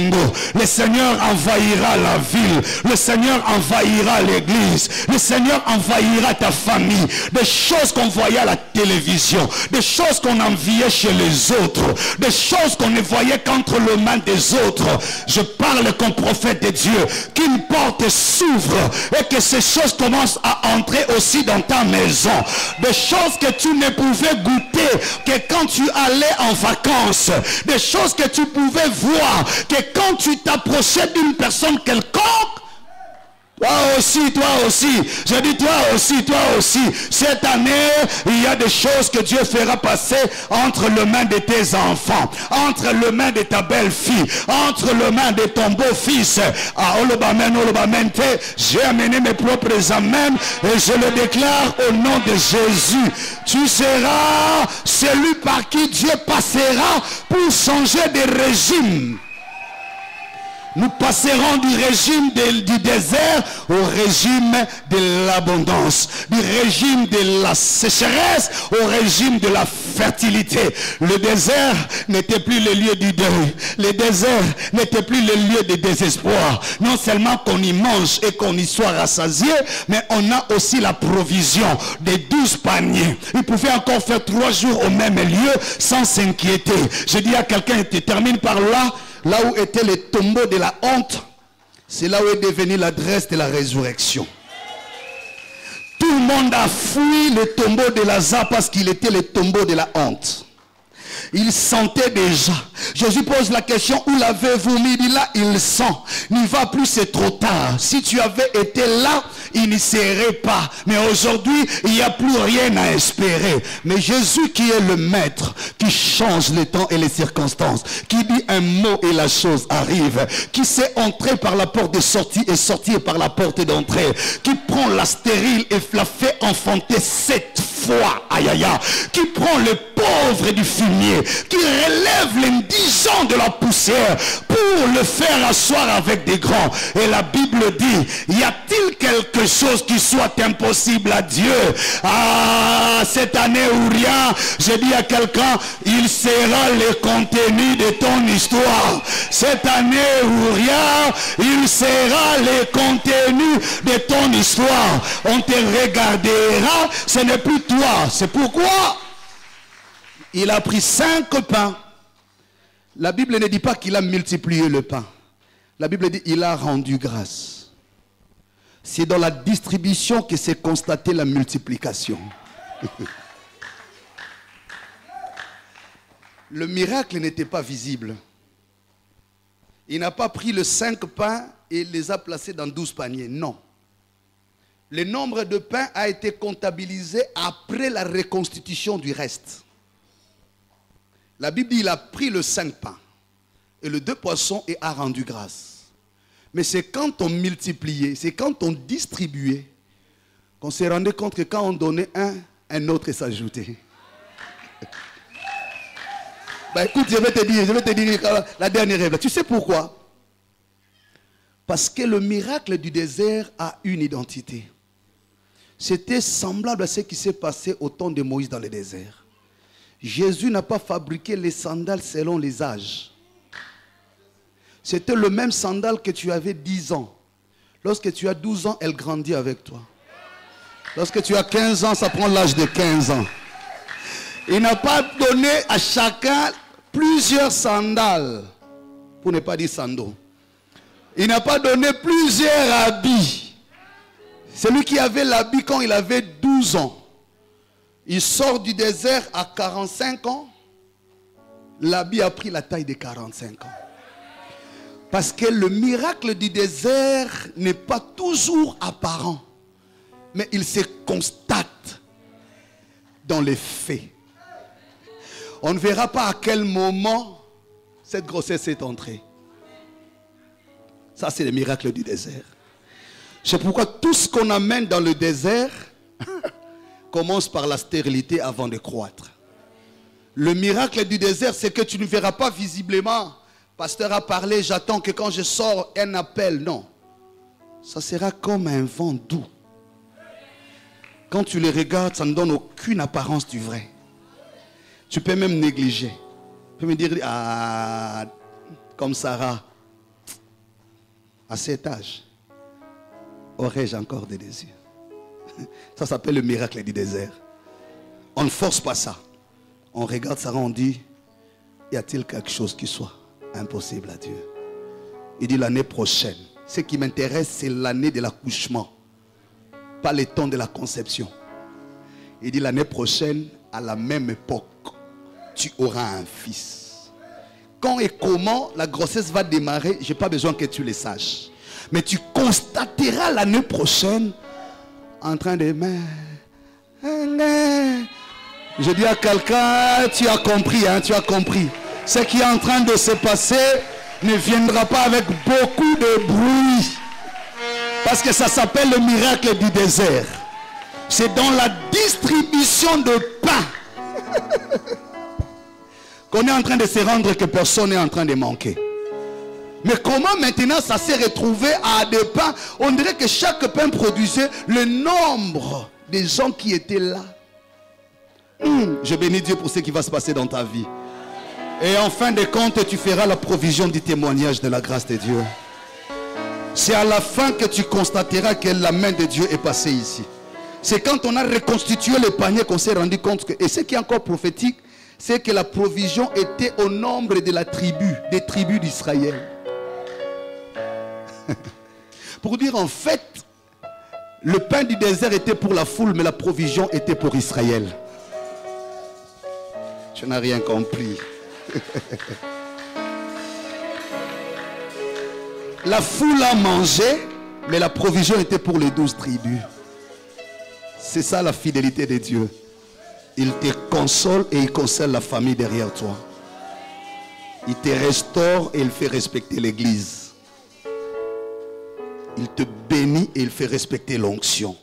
Le Seigneur envahira la ville. Le Seigneur envahira l'église. Le Seigneur envahira ta famille. Des choses qu'on voyait à la télévision, des choses qu'on enviait chez les autres, des choses qu'on ne voyait qu'entre les mains des autres. Je parle comme prophète de Dieu, qu'une porte s'ouvre et que ces choses commencent à entrer aussi dans ta maison. Des choses que tu ne pouvais goûter que quand tu allais en vacances. Des choses que tu pouvais voir que quand tu t'approchais d'une personne quelconque. Toi aussi, je dis toi aussi, cette année, il y a des choses que Dieu fera passer entre les mains de tes enfants, entre les mains de ta belle-fille, entre les mains de ton beau-fils. J'ai amené mes propres amens et je le déclare au nom de Jésus. Tu seras celui par qui Dieu passera pour changer de régime. Nous passerons du régime du désert au régime de l'abondance, du régime de la sécheresse au régime de la fertilité. Le désert n'était plus le lieu du deuil. Le désert n'était plus le lieu de désespoir. Non seulement qu'on y mange et qu'on y soit rassasié, mais on a aussi la provision des 12 paniers. Il pouvait encore faire 3 jours au même lieu sans s'inquiéter. Je dis à quelqu'un, tu termines par là. Là où était le tombeau de la honte, c'est là où est devenu l'adresse de la résurrection. Tout le monde a fui le tombeau de Lazare parce qu'il était le tombeau de la honte. Il sentait déjà. Jésus pose la question, où l'avez-vous mis? Il dit là, il sent. N'y va plus, c'est trop tard. Si tu avais été là, il n'y serait pas. Mais aujourd'hui, il n'y a plus rien à espérer. Mais Jésus qui est le maître, qui change les temps et les circonstances, qui dit un mot et la chose arrive, qui sait entrer par la porte de sortie et sortir par la porte d'entrée, qui prend la stérile et la fait enfanter 7 fois, aïe aïe aïe, qui prend le pauvre du fumier, qui relève l'indigent de la poussière pour le faire asseoir avec des grands. Et la Bible dit, y a-t-il quelque chose qui soit impossible à Dieu? Ah, cette année ou rien, je dis à quelqu'un, il sera le contenu de ton histoire. Cette année ou rien, il sera le contenu de ton histoire. On te regardera, ce n'est plus toi. C'est pourquoi il a pris 5 pains. La Bible ne dit pas qu'il a multiplié le pain. La Bible dit qu'il a rendu grâce. C'est dans la distribution que s'est constatée la multiplication. Le miracle n'était pas visible. Il n'a pas pris les 5 pains et les a placés dans 12 paniers. Non. Le nombre de pains a été comptabilisé après la reconstitution du reste. La Bible dit qu'il a pris le 5 pains et le 2 poissons et a rendu grâce. Mais c'est quand on multipliait, c'est quand on distribuait, qu'on s'est rendu compte que quand on donnait un autre s'ajoutait. Ben écoute, je vais te dire la dernière rêve. Tu sais pourquoi? Parce que le miracle du désert a une identité. C'était semblable à ce qui s'est passé au temps de Moïse dans le désert. Jésus n'a pas fabriqué les sandales selon les âges. C'était le même sandal que tu avais 10 ans. Lorsque tu as 12 ans, elle grandit avec toi. Lorsque tu as 15 ans, ça prend l'âge de 15 ans. Il n'a pas donné à chacun plusieurs sandales, pour ne pas dire sandaux. Il n'a pas donné plusieurs habits. Celui qui avait l'habit quand il avait 12 ans, il sort du désert à 45 ans. L'habit a pris la taille de 45 ans. Parce que le miracle du désert n'est pas toujours apparent, mais il se constate dans les faits. On ne verra pas à quel moment cette grossesse est entrée. Ça, c'est le miracle du désert. C'est pourquoi tout ce qu'on amène dans le désert commence par la stérilité avant de croître. Le miracle du désert, c'est que tu ne verras pas visiblement. Pasteur a parlé, j'attends que quand je sors, un appel. Non. Ça sera comme un vent doux. Quand tu les regardes, ça ne donne aucune apparence du vrai. Tu peux même négliger. Tu peux me dire, ah, comme Sarah, à cet âge, aurais-je encore des désirs? Ça s'appelle le miracle du désert. On ne force pas ça. On regarde Sarah, on dit, y a-t-il quelque chose qui soit impossible à Dieu? Il dit l'année prochaine. Ce qui m'intéresse, c'est l'année de l'accouchement, pas le temps de la conception. Il dit l'année prochaine, à la même époque, tu auras un fils. Quand et comment la grossesse va démarrer, je n'ai pas besoin que tu le saches. Mais tu constateras l'année prochaine en train de... Je dis à quelqu'un, tu as compris, hein, tu as compris. Ce qui est en train de se passer ne viendra pas avec beaucoup de bruit. Parce que ça s'appelle le miracle du désert. C'est dans la distribution de pain qu'on est en train de se rendre que personne n'est en train de manquer. Mais comment maintenant ça s'est retrouvé à des pains? On dirait que chaque pain produisait le nombre des gens qui étaient là. Je bénis Dieu pour ce qui va se passer dans ta vie. Et en fin de compte, tu feras la provision du témoignage de la grâce de Dieu. C'est à la fin que tu constateras que la main de Dieu est passée ici. C'est quand on a reconstitué le panier qu'on s'est rendu compte que, et ce qui est encore prophétique, c'est que la provision était au nombre de la tribu, des tribus d'Israël. Pour dire en fait, le pain du désert était pour la foule, mais la provision était pour Israël. Tu n'as rien compris. La foule a mangé, mais la provision était pour les 12 tribus. C'est ça la fidélité de Dieu. Il te console et il console la famille derrière toi. Il te restaure et il fait respecter l'église. Il te bénit et il fait respecter l'onction.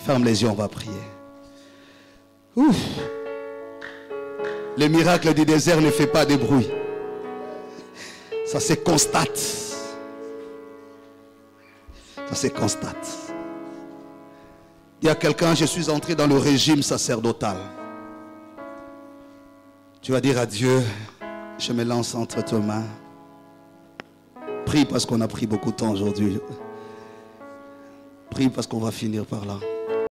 Ferme les yeux, on va prier. Ouf. Le miracle du désert ne fait pas de bruit. Ça se constate. Ça se constate. Il y a quelqu'un, je suis entré dans le régime sacerdotal. Tu vas dire à Dieu, je me lance entre tes mains. Prie parce qu'on a pris beaucoup de temps aujourd'hui. Prie parce qu'on va finir par là.